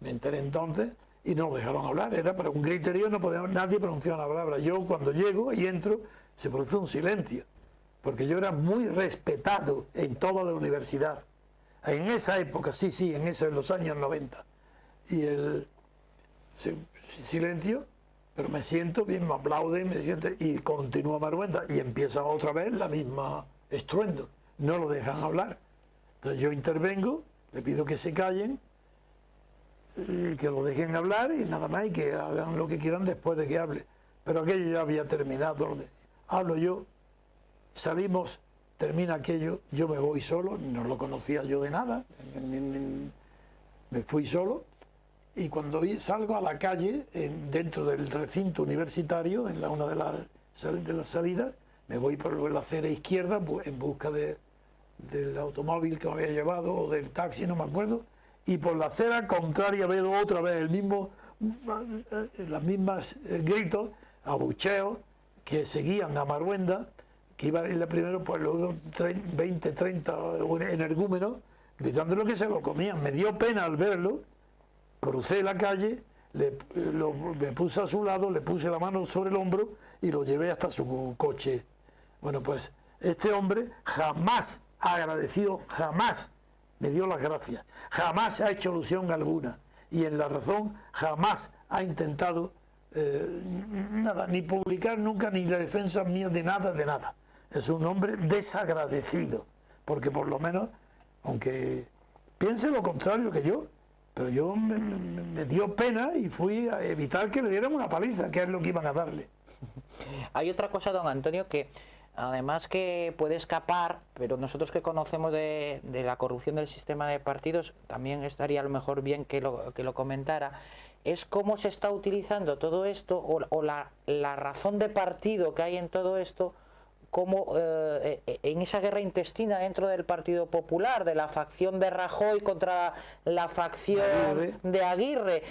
S3: Me enteré entonces y no lo dejaron hablar, era para un griterío, no podía, nadie pronunciaba una palabra. Yo cuando llego y entro, se produce un silencio, porque yo era muy respetado en toda la universidad. En esa época, en los años 90. Y el silencio, pero me siento bien, me aplauden, y continúa Marguenda, y empieza otra vez la misma estruendo. No lo dejan hablar. Entonces yo intervengo, le pido que se callen, que lo dejen hablar y nada más, y que hagan lo que quieran después de que hable. Pero aquello ya había terminado. Hablo yo, salimos, termina aquello, yo me voy solo, no lo conocía yo de nada, me fui solo, y cuando salgo a la calle, dentro del recinto universitario, en una de las salidas, me voy por la acera izquierda en busca del automóvil que me había llevado, o del taxi, no me acuerdo, y por la acera contraria veo otra vez las mismas gritos, abucheos, que seguían a Marguenda, que iba en la primera, pues luego 20, 30 energúmenos, gritando lo que se lo comían. Me dio pena al verlo, crucé la calle, me puse a su lado, le puse la mano sobre el hombro y lo llevé hasta su coche. Bueno, pues este hombre jamás ha agradecido, jamás me dio las gracias, jamás ha hecho alusión alguna, y en La Razón jamás ha intentado nada, ni publicar nunca, ni la defensa mía de nada. Es un hombre desagradecido, porque por lo menos, aunque piense lo contrario que yo, pero yo me dio pena y fui a evitar que le dieran una paliza, que es lo que iban a darle.
S4: Hay otra cosa, don Antonio, que además que puede escapar, pero nosotros que conocemos de la corrupción del sistema de partidos, también estaría a lo mejor bien que lo comentara, es cómo se está utilizando todo esto, o la razón de partido que hay en todo esto, como en esa guerra intestina dentro del Partido Popular, de la facción de Rajoy contra la facción de Aguirre,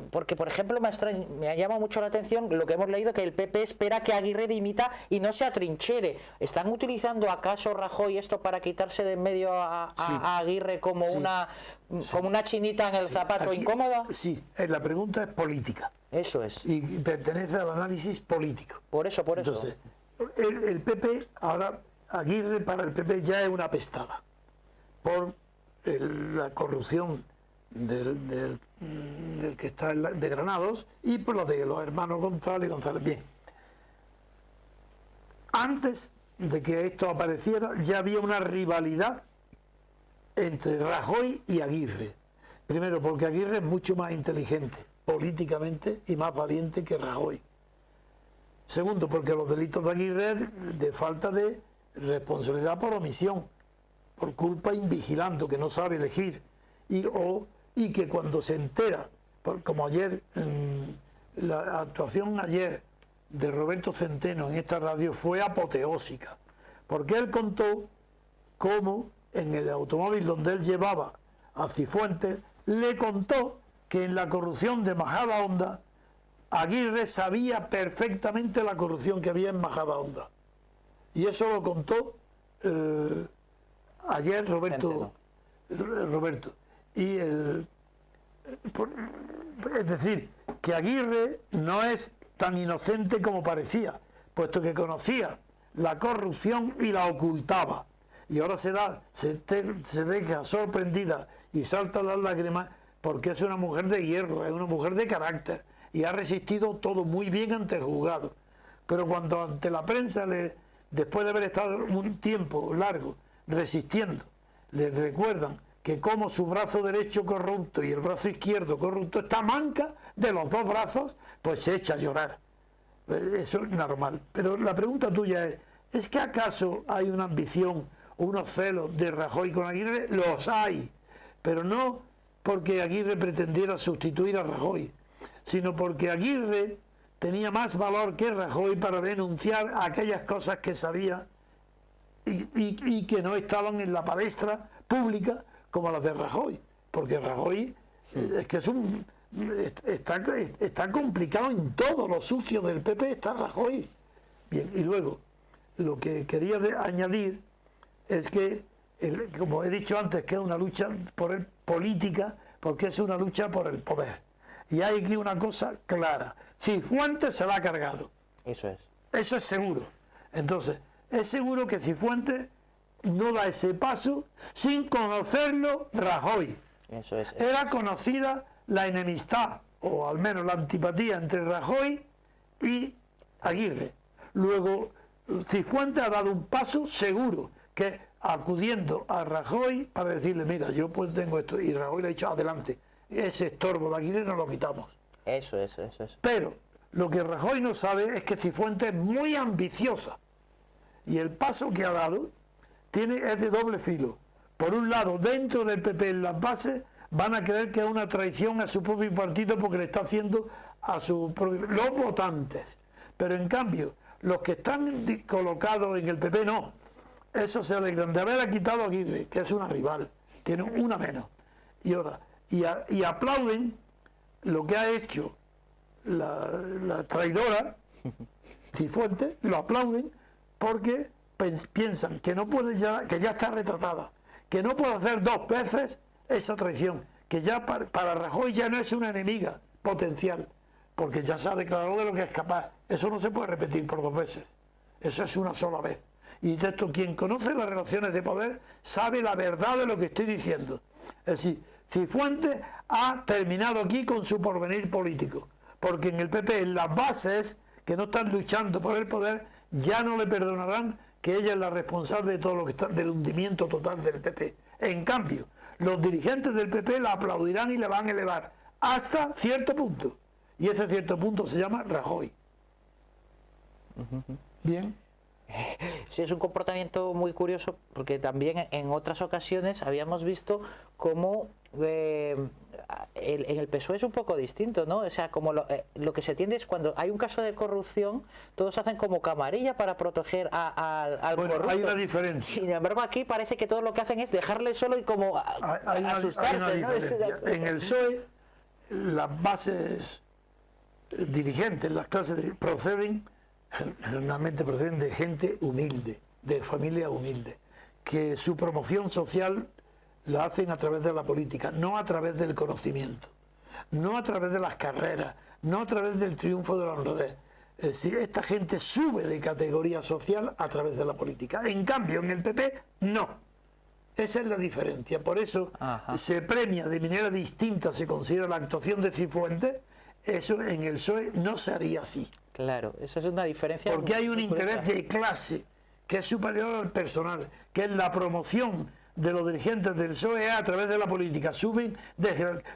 S4: porque por ejemplo me ha llamado mucho la atención lo que hemos leído, que el PP espera que Aguirre dimita y no se atrinchera. ¿Están utilizando acaso Rajoy esto para quitarse de en medio a Aguirre como una chinita en el zapato incómoda?
S3: Sí, la pregunta es política.
S4: Eso es.
S3: Y pertenece al análisis político.
S4: Por eso.
S3: Entonces, el PP, ahora Aguirre para el PP ya es una pestada por la corrupción del que está de Granados y por la de los hermanos González. Bien. Antes de que esto apareciera ya había una rivalidad entre Rajoy y Aguirre. Primero porque Aguirre es mucho más inteligente políticamente y más valiente que Rajoy. Segundo, porque los delitos de Aguirre es de falta de responsabilidad por omisión, por culpa invigilando, que no sabe elegir, y que cuando se entera, como ayer, la actuación ayer de Roberto Centeno en esta radio fue apoteósica, porque él contó cómo en el automóvil donde él llevaba a Cifuentes, le contó que en la corrupción de Majadahonda, Aguirre sabía perfectamente la corrupción que había en Majadahonda. Y eso lo contó ayer Roberto. Y es decir, que Aguirre no es tan inocente como parecía, puesto que conocía la corrupción y la ocultaba. Y ahora se deja sorprendida y salta las lágrimas porque es una mujer de hierro, es una mujer de carácter y ha resistido todo muy bien ante el juzgado. Pero cuando ante la prensa, después de haber estado un tiempo largo resistiendo, le recuerdan que como su brazo derecho corrupto y el brazo izquierdo corrupto está manca de los dos brazos, pues se echa a llorar. Eso es normal. Pero la pregunta tuya ¿es que acaso hay una ambición o unos celos de Rajoy con Aguirre? Los hay, pero no porque Aguirre pretendiera sustituir a Rajoy, sino porque Aguirre tenía más valor que Rajoy para denunciar aquellas cosas que sabía y que no estaban en la palestra pública como las de Rajoy, porque Rajoy es que está complicado en todo lo sucio del PP, está Rajoy. Bien, y luego lo que quería añadir es que, como he dicho antes, que es una lucha política, porque es una lucha por el poder. Y hay aquí una cosa clara: Cifuentes se la ha cargado.
S4: Eso es.
S3: Eso es seguro. Entonces, es seguro que Cifuentes no da ese paso sin conocerlo Rajoy.
S4: Eso es.
S3: Era conocida la enemistad, o al menos la antipatía entre Rajoy y Aguirre. Luego, Cifuentes ha dado un paso seguro, que acudiendo a Rajoy para decirle, mira, yo pues tengo esto, y Rajoy le ha dicho, adelante, ese estorbo de Aguirre nos lo quitamos.
S4: Eso.
S3: Pero lo que Rajoy no sabe es que Cifuentes es muy ambiciosa, y el paso que ha dado es de doble filo. Por un lado, dentro del PP, en las bases, van a creer que es una traición a su propio partido porque le está haciendo a los votantes. Pero en cambio, los que están colocados en el PP no. Eso se alegran de haber quitado a Aguirre, que es una rival, tiene una menos. Y aplauden lo que ha hecho la traidora Cifuentes, lo aplauden porque piensan que no puede que ya está retratada, que no puede hacer dos veces esa traición, que ya para Rajoy ya no es una enemiga potencial, porque ya se ha declarado de lo que es capaz. Eso no se puede repetir por dos veces, eso es una sola vez. Y de esto, quien conoce las relaciones de poder sabe la verdad de lo que estoy diciendo. Es decir, Cifuentes ha terminado aquí con su porvenir político, porque en el PP, en las bases que no están luchando por el poder, ya no le perdonarán que ella es la responsable de todo lo que está, del hundimiento total del PP. En cambio, los dirigentes del PP la aplaudirán y la van a elevar hasta cierto punto. Y ese cierto punto se llama Rajoy. Bien.
S4: Sí, es un comportamiento muy curioso, porque también en otras ocasiones habíamos visto cómo en el PSOE es un poco distinto, ¿no? O sea, como lo que se tiende es cuando hay un caso de corrupción, todos hacen como camarilla para proteger al corrupto.
S3: Hay una diferencia.
S4: Sin embargo, aquí parece que todo lo que hacen es dejarle solo y como asustarse.
S3: Hay una diferencia. En el PSOE, las bases dirigentes, las clases generalmente proceden de gente humilde, de familia humilde, que su promoción social la hacen a través de la política, no a través del conocimiento, no a través de las carreras, no a través del triunfo de la honradez. Es decir, esta gente sube de categoría social a través de la política. En cambio, en el PP, no. Esa es la diferencia. Por eso se premia de manera distinta, se considera la actuación de Cifuentes. Eso en el PSOE no se haría así.
S4: Claro, esa es una diferencia.
S3: Porque hay un interés de clase que es superior al personal, que es la promoción de los dirigentes del PSOE a través de la política. Suben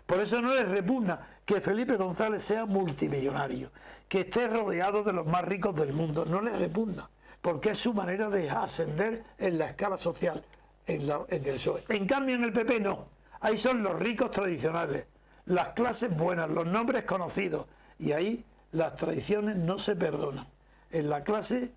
S3: por eso no les repugna que Felipe González sea multimillonario, que esté rodeado de los más ricos del mundo. No les repugna, porque es su manera de ascender en la escala social en el PSOE. En cambio en el PP no. Ahí son los ricos tradicionales, las clases buenas, los nombres conocidos, y ahí las tradiciones no se perdonan. En la clase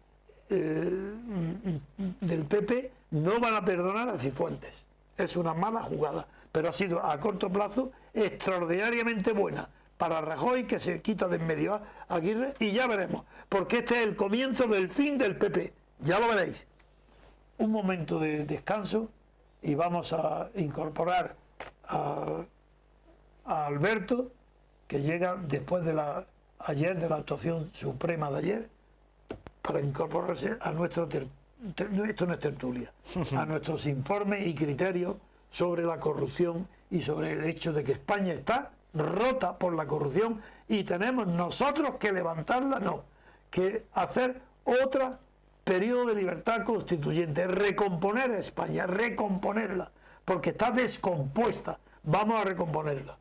S3: del PP no van a perdonar a Cifuentes. Es una mala jugada, pero ha sido a corto plazo extraordinariamente buena para Rajoy, que se quita de en medio a Aguirre, y ya veremos, porque este es el comienzo del fin del PP. Ya lo veréis. Un momento de descanso y vamos a incorporar a Alberto, que llega después de la actuación suprema de ayer, para incorporarse a esto no es tertulia, a nuestros informes y criterios sobre la corrupción y sobre el hecho de que España está rota por la corrupción y tenemos nosotros que levantarla, no, que hacer otro periodo de libertad constituyente, recomponer a España, recomponerla, porque está descompuesta, vamos a recomponerla.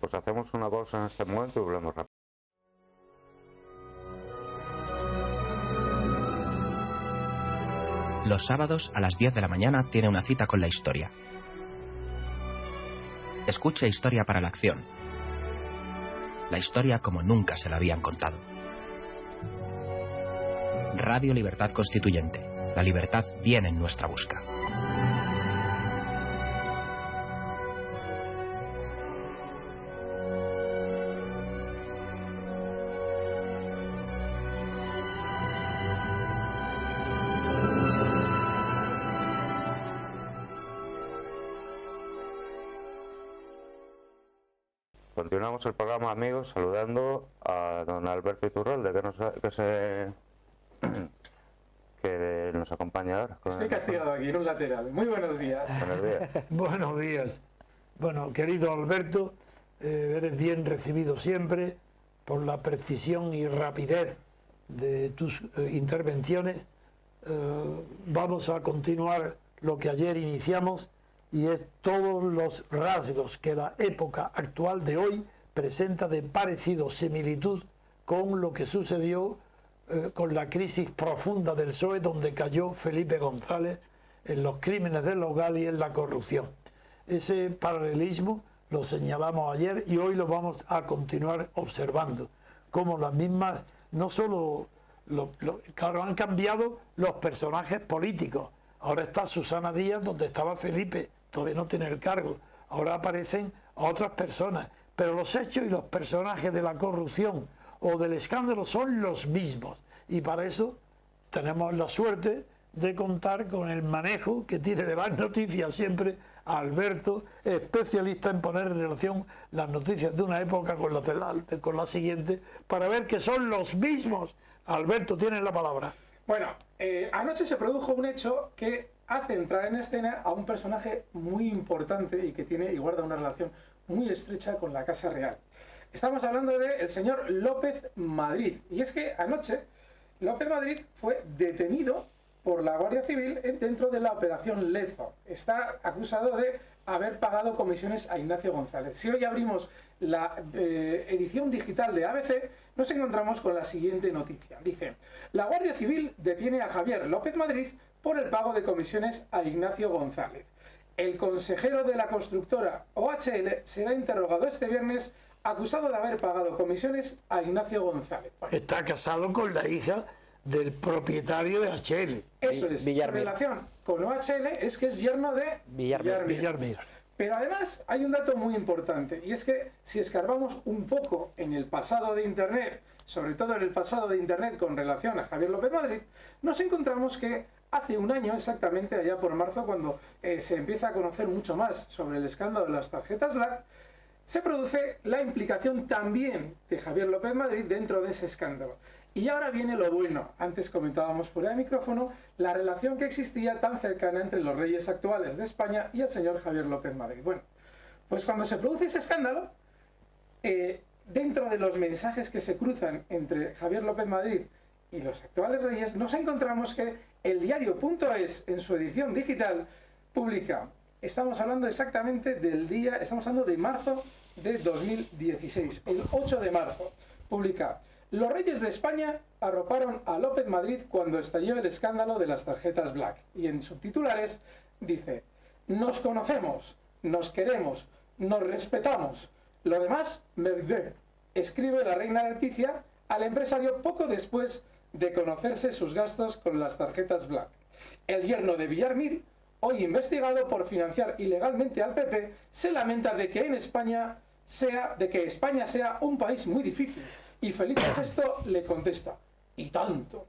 S1: Pues hacemos una pausa en este momento y volvemos rápido.
S2: Los sábados a las 10 de la mañana tiene una cita con la historia. Escuche Historia para la Acción. La historia como nunca se la habían contado. Radio Libertad Constituyente. La libertad viene en nuestra busca.
S1: Continuamos el programa, amigos, saludando a don Alberto Iturralde, que nos acompaña ahora.
S5: Estoy castigado aquí en un lateral. Muy buenos días.
S1: Buenos días.
S3: Buenos días. Bueno, querido Alberto, eres bien recibido siempre por la precisión y rapidez de tus intervenciones. Vamos a continuar lo que ayer iniciamos, y es todos los rasgos que la época actual de hoy presenta de parecido, similitud con lo que sucedió con la crisis profunda del PSOE, donde cayó Felipe González en los crímenes del hogar y en la corrupción. Ese paralelismo lo señalamos ayer y hoy lo vamos a continuar observando, como las mismas, no solo, claro, han cambiado los personajes políticos. Ahora está Susana Díaz donde estaba Felipe, todavía no tiene el cargo. Ahora aparecen otras personas, pero los hechos y los personajes de la corrupción o del escándalo son los mismos, y para eso tenemos la suerte de contar con el manejo que tiene de las noticias siempre Alberto, especialista en poner en relación las noticias de una época con la siguiente, para ver que son los mismos. Alberto, tienes la palabra.
S5: Bueno, anoche se produjo un hecho que hace entrar en escena a un personaje muy importante y que tiene y guarda una relación muy estrecha con la Casa Real. Estamos hablando del señor López Madrid. Y es que anoche López Madrid fue detenido por la Guardia Civil dentro de la operación Lezo. Está acusado de haber pagado comisiones a Ignacio González. Si hoy abrimos la edición digital de ABC, nos encontramos con la siguiente noticia. Dice: la Guardia Civil detiene a Javier López Madrid por el pago de comisiones a Ignacio González. El consejero de la constructora OHL será interrogado este viernes acusado de haber pagado comisiones a Ignacio González. Bueno,
S3: está casado con la hija del propietario de HL.
S5: Eso es, su relación con OHL es que es yerno de
S3: Villarmir.
S5: Pero además hay un dato muy importante, y es que si escarbamos un poco en el pasado de Internet, sobre todo en el pasado de Internet con relación a Javier López Madrid, nos encontramos que hace un año exactamente, allá por marzo, cuando se empieza a conocer mucho más sobre el escándalo de las tarjetas Black, se produce la implicación también de Javier López Madrid dentro de ese escándalo. Y ahora viene lo bueno. Antes comentábamos fuera de micrófono la relación que existía tan cercana entre los reyes actuales de España y el señor Javier López Madrid. Bueno, pues cuando se produce ese escándalo, dentro de los mensajes que se cruzan entre Javier López Madrid y los actuales reyes, nos encontramos que el diario.es, en su edición digital, publica, estamos hablando exactamente del día, estamos hablando de marzo de 2016, el 8 de marzo, publica: los reyes de España arroparon a López Madrid cuando estalló el escándalo de las tarjetas Black. Y en subtitulares dice: nos conocemos, nos queremos, nos respetamos. Lo demás, merde. Escribe la reina Leticia al empresario poco después de conocerse sus gastos con las tarjetas Black. El yerno de Villarmir, hoy investigado por financiar ilegalmente al PP, se lamenta de que España sea un país muy difícil. Y Felipe VI le contesta: y tanto.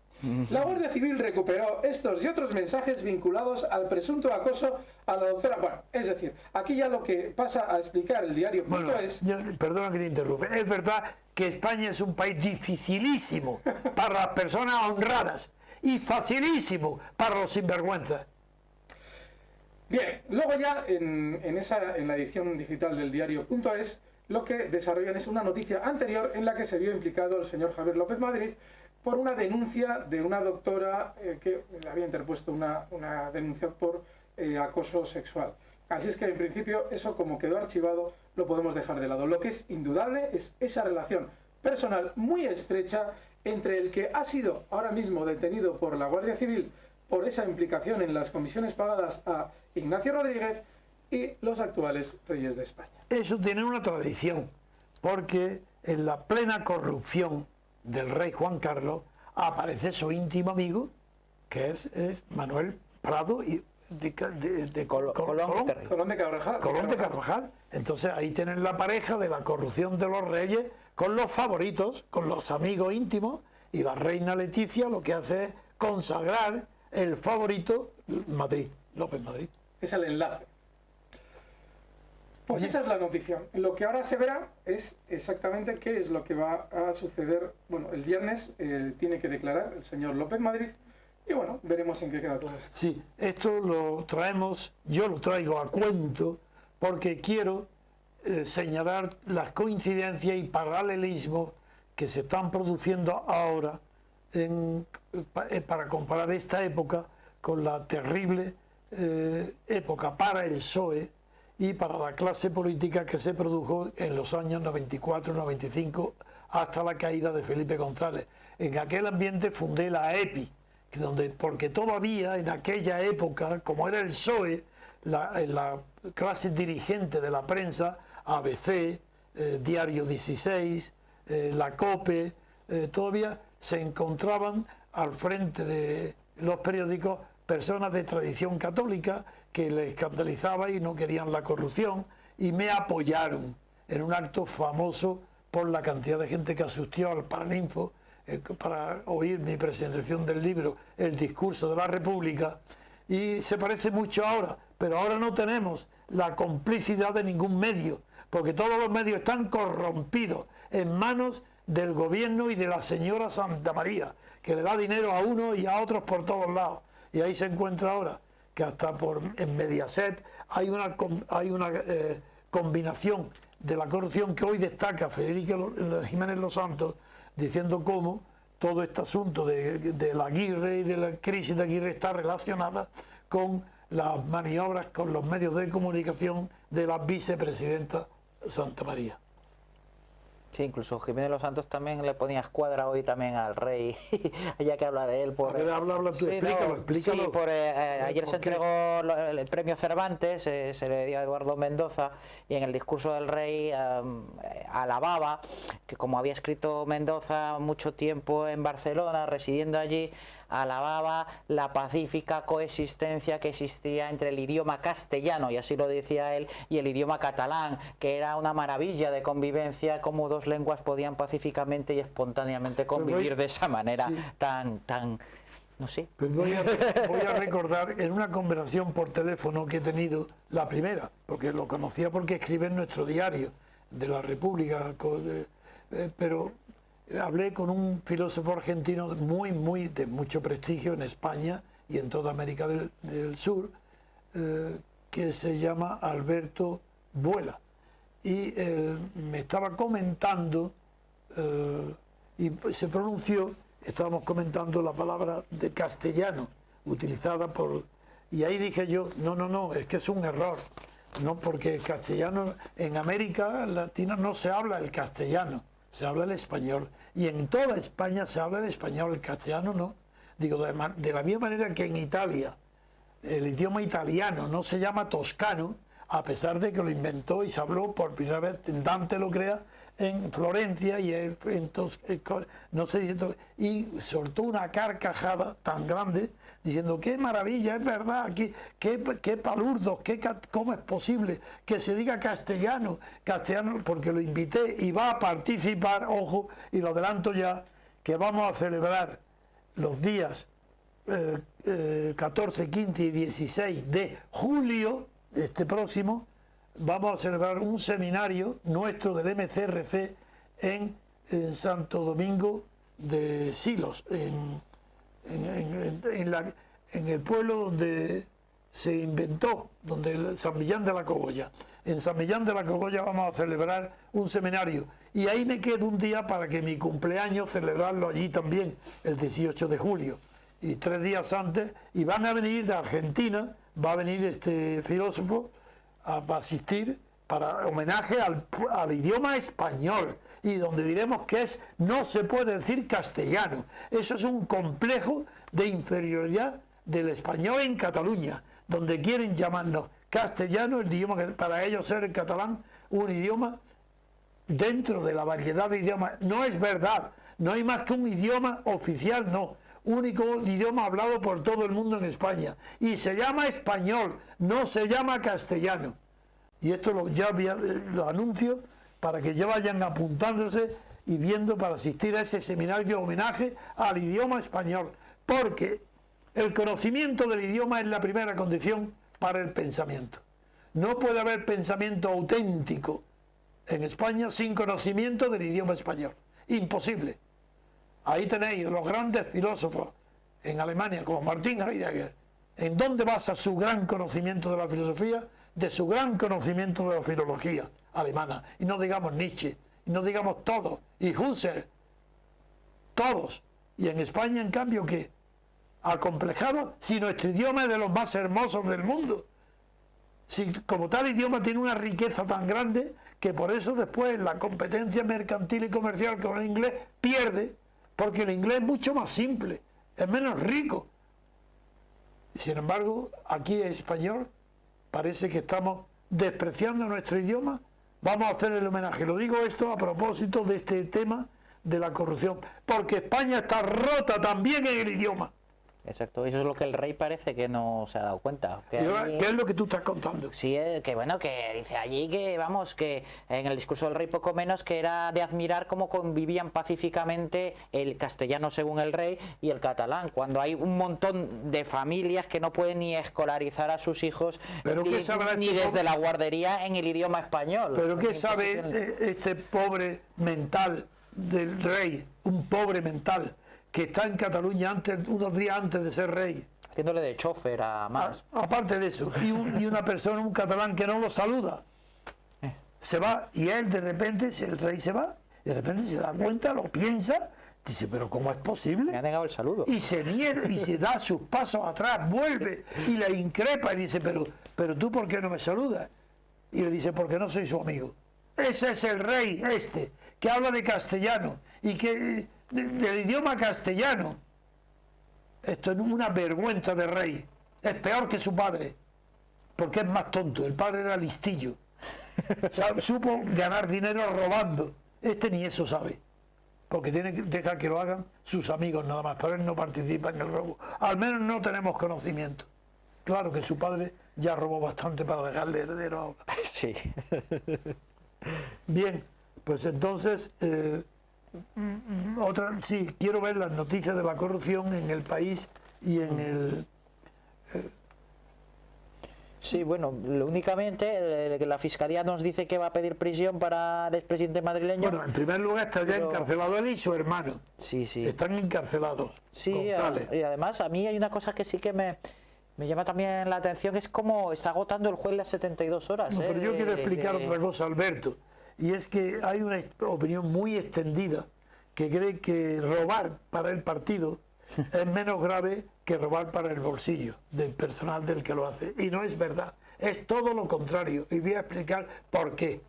S5: La Guardia Civil recuperó estos y otros mensajes vinculados al presunto acoso a la doctora. Bueno, es decir, aquí ya lo que pasa a explicar el diario
S3: perdona que te interrumpa. Es verdad que España es un país dificilísimo para las personas honradas y facilísimo para los sinvergüenzas.
S5: Bien, luego ya en la edición digital del diario.es, lo que desarrollan es una noticia anterior en la que se vio implicado el señor Javier López Madrid por una denuncia de una doctora que le había interpuesto una denuncia por acoso sexual. Así es que en principio eso, como quedó archivado, lo podemos dejar de lado. Lo que es indudable es esa relación personal muy estrecha entre el que ha sido ahora mismo detenido por la Guardia Civil por esa implicación en las comisiones pagadas a Ignacio Rodríguez y los actuales reyes de España.
S3: Eso tiene una tradición, porque en la plena corrupción del rey Juan Carlos aparece su íntimo amigo, que es Manuel Prado y
S5: Colón de Carvajal.
S3: Entonces ahí tienen la pareja de la corrupción de los reyes con los favoritos, con los amigos íntimos, y la reina Leticia lo que hace es consagrar el favorito Madrid, López Madrid.
S5: Es el enlace. Pues esa es la noticia. Lo que ahora se verá es exactamente qué es lo que va a suceder. Bueno, el viernes tiene que declarar el señor López Madrid y bueno, veremos en qué queda todo esto.
S3: Sí, esto lo traemos, yo lo traigo a cuento porque quiero señalar las coincidencias y paralelismos que se están produciendo ahora para comparar esta época con la terrible época para el PSOE y para la clase política que se produjo en los años 94-95 hasta la caída de Felipe González. En aquel ambiente fundé la EPI, porque todavía en aquella época, como era el PSOE, la clase dirigente de la prensa, ABC, Diario 16, la COPE, todavía se encontraban al frente de los periódicos personas de tradición católica que les escandalizaba y no querían la corrupción, y me apoyaron en un acto famoso por la cantidad de gente que asistió al Paraninfo para oír mi presentación del libro El discurso de la República, y se parece mucho ahora, pero ahora no tenemos la complicidad de ningún medio, porque todos los medios están corrompidos en manos del gobierno y de la señora Santa María, que le da dinero a uno y a otros por todos lados. Y ahí se encuentra ahora que hasta en Mediaset hay una combinación de la corrupción que hoy destaca Federico Jiménez Los Santos, diciendo cómo todo este asunto de la Aguirre y de la crisis de Aguirre está relacionada con las maniobras con los medios de comunicación de la vicepresidenta Santa María.
S4: Sí, incluso Jiménez Los Santos también le ponía escuadra hoy también al rey, ya que habla de él.
S3: A ver, habla tú, sí, explícalo.
S4: Sí, ayer se entregó el premio Cervantes, se le dio a Eduardo Mendoza, y en el discurso del rey alababa que, como había escrito Mendoza mucho tiempo en Barcelona, residiendo allí, alababa la pacífica coexistencia que existía entre el idioma castellano, y así lo decía él, y el idioma catalán, que era una maravilla de convivencia, como dos lenguas podían pacíficamente y espontáneamente convivir de esa manera, sí, tan no sé.
S3: Pues voy a recordar en una conversación por teléfono que he tenido, la primera, porque lo conocía porque escribe en nuestro diario de la República, pero hablé con un filósofo argentino muy de mucho prestigio en España y en toda América del Sur, que se llama Alberto Buela, y me estaba comentando y se pronunció, estábamos comentando la palabra de castellano utilizada y ahí dije yo, no, es que es un error, no, porque el castellano en América Latina no se habla el castellano, se habla el español, y en toda España se habla el español, el castellano no. Digo, de la misma manera que en Italia el idioma italiano no se llama toscano, a pesar de que lo inventó y se habló por primera vez, Dante lo crea en Florencia, y no sé, y soltó una carcajada tan grande diciendo, qué maravilla, es verdad, qué palurdos, cómo es posible que se diga castellano, porque lo invité y va a participar, ojo, y lo adelanto ya, que vamos a celebrar los días 14, 15 y 16 de julio, este próximo, vamos a celebrar un seminario nuestro del MCRC en Santo Domingo de Silos, en el pueblo donde se inventó, San Millán de la Cogolla. En San Millán de la Cogolla vamos a celebrar un seminario y ahí me quedo un día para que mi cumpleaños celebrarlo allí también, el 18 de julio. Y 3 días antes, y van a venir de Argentina, va a venir este filósofo a asistir para homenaje al idioma español, y donde diremos que no se puede decir castellano. Eso es un complejo de inferioridad del español en Cataluña, donde quieren llamarnos castellano, el idioma que para ellos ser el catalán un idioma dentro de la variedad de idiomas. No es verdad, no hay más que un idioma oficial, no, único idioma hablado por todo el mundo en España, y se llama español, no se llama castellano. Y esto lo anuncio para que ya vayan apuntándose y viendo para asistir a ese seminario de homenaje al idioma español, porque el conocimiento del idioma es la primera condición para el pensamiento. No puede haber pensamiento auténtico en España sin conocimiento del idioma español. Imposible. Ahí tenéis los grandes filósofos en Alemania, como Martin Heidegger. ¿En dónde basa su gran conocimiento de la filosofía? De su gran conocimiento de la filología alemana. Y no digamos Nietzsche, y no digamos todos, y Husserl, todos. Y en España, en cambio, ¿qué? Acomplejado, si nuestro idioma es de los más hermosos del mundo. Si como tal idioma tiene una riqueza tan grande que por eso después la competencia mercantil y comercial con el inglés pierde, porque el inglés es mucho más simple, es menos rico. Y sin embargo, aquí en español parece que estamos despreciando nuestro idioma. Vamos a hacer el homenaje. Lo digo esto a propósito de este tema de la corrupción, porque España está rota también en el idioma.
S4: Exacto, eso es lo que el rey parece que no se ha dado cuenta.
S3: ¿Qué es lo que tú estás contando?
S4: Sí, que bueno, que dice allí que, vamos, que en el discurso del rey poco menos que era de admirar cómo convivían pacíficamente el castellano según el rey y el catalán, cuando hay un montón de familias que no pueden ni escolarizar a sus hijos ni desde la guardería en el idioma español.
S3: ¿Pero qué sabe este pobre mental del rey, un pobre mental, que está en Cataluña unos días antes de ser rey?
S4: Haciéndole de chofer a más.
S3: Aparte de eso, y una persona, un catalán que no lo saluda. Se va, y él de repente, el rey se va, de repente se da cuenta, lo piensa, dice, pero ¿cómo es posible?
S4: Me ha negado el saludo.
S3: Y se niega, y se da sus pasos atrás, vuelve, y le increpa, y dice, pero tú ¿por qué no me saludas? Y le dice, porque no soy su amigo. Ese es el rey que habla de castellano, y que del idioma castellano. Esto es una vergüenza de rey. Es peor que su padre, porque es más tonto. El padre era listillo, supo ganar dinero robando. Ni eso sabe, porque tiene que dejar que lo hagan sus amigos nada más, pero él no participa en el robo. Al menos no tenemos conocimiento. Claro que su padre ya robó bastante para dejarle heredero ahora.
S4: Sí.
S3: Bien, pues entonces sí, quiero ver las noticias de la corrupción en el país y en el...
S4: Sí, bueno, únicamente la Fiscalía nos dice que va a pedir prisión para el expresidente madrileño.
S3: Bueno, en primer lugar está ya encarcelado él y su hermano.
S4: Sí, sí.
S3: Están encarcelados.
S4: Sí, y además a mí hay una cosa que sí que me llama también la atención, es como está agotando el juez las 72 horas.
S3: No, pero yo quiero explicar otra cosa, Alberto, y es que hay una opinión muy extendida que cree que robar para el partido es menos grave que robar para el bolsillo del personal del que lo hace. Y no es verdad, es todo lo contrario. Y voy a explicar por qué.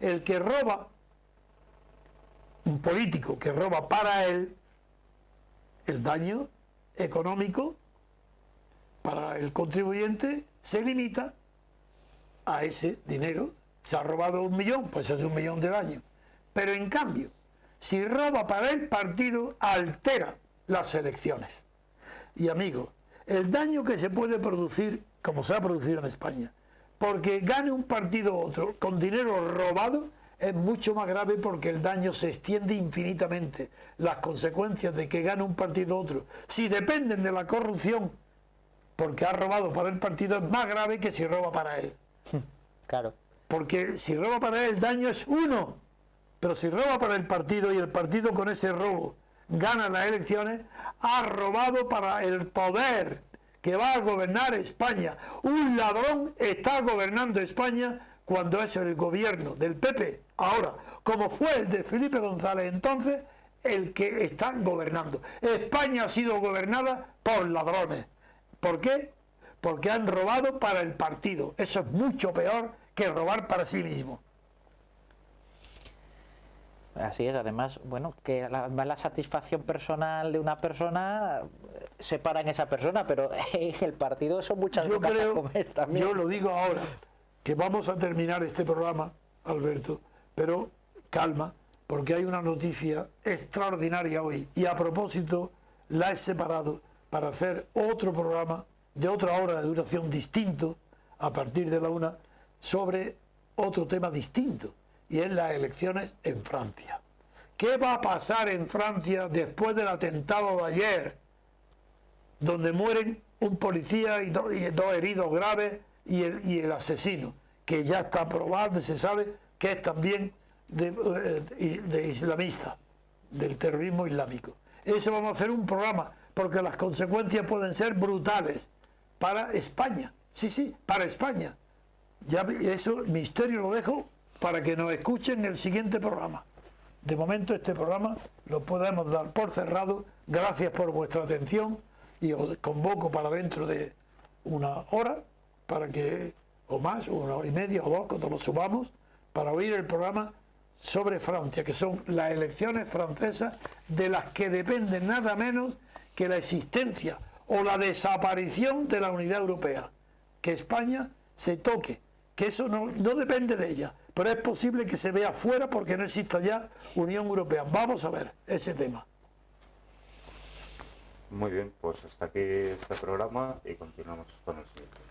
S3: El que roba, un político que roba para él, el daño económico para el contribuyente se limita a ese dinero. Se ha robado 1 millón, pues es 1 millón de daño. Pero en cambio, si roba para el partido, altera las elecciones. Y amigos, el daño que se puede producir, como se ha producido en España, porque gane un partido u otro con dinero robado, es mucho más grave, porque el daño se extiende infinitamente. Las consecuencias de que gane un partido u otro, si dependen de la corrupción, porque ha robado para el partido, es más grave que si roba para él.
S4: Claro.
S3: Porque si roba para él, el daño es 1, pero si roba para el partido y el partido con ese robo gana las elecciones, ha robado para el poder que va a gobernar España. Un ladrón está gobernando España cuando es el gobierno del PP, ahora, como fue el de Felipe González entonces, el que está gobernando. España ha sido gobernada por ladrones. ¿Por qué? Porque han robado para el partido. Eso es mucho peor que robar para sí mismo.
S4: Así es, además, bueno, que la satisfacción personal de una persona se para en esa persona, pero en el partido son muchas bocas a comer también.
S3: Yo lo digo ahora, que vamos a terminar este programa, Alberto, pero calma, porque hay una noticia extraordinaria hoy, y a propósito la he separado para hacer otro programa de otra hora de duración distinto, a partir de la 1, sobre otro tema distinto, y es las elecciones en Francia. ¿Qué va a pasar en Francia después del atentado de ayer, donde mueren un policía y dos heridos graves y el asesino, que ya está probado, se sabe que es también de islamista, del terrorismo islámico? Eso vamos a hacer un programa, porque las consecuencias pueden ser brutales para España. Sí, para España. Ya eso, misterio lo dejo para que nos escuchen en el siguiente programa. De momento este programa lo podemos dar por cerrado. Gracias por vuestra atención y os convoco para dentro de una hora, para que, o más, 1 hora y media o 2, cuando lo subamos, para oír el programa sobre Francia, que son las elecciones francesas, de las que depende nada menos que la existencia o la desaparición de la unidad europea. Que España se toque, que eso no depende de ella, pero es posible que se vea fuera porque no exista ya Unión Europea. Vamos a ver ese tema.
S1: Muy bien, pues hasta aquí este programa y continuamos con el siguiente.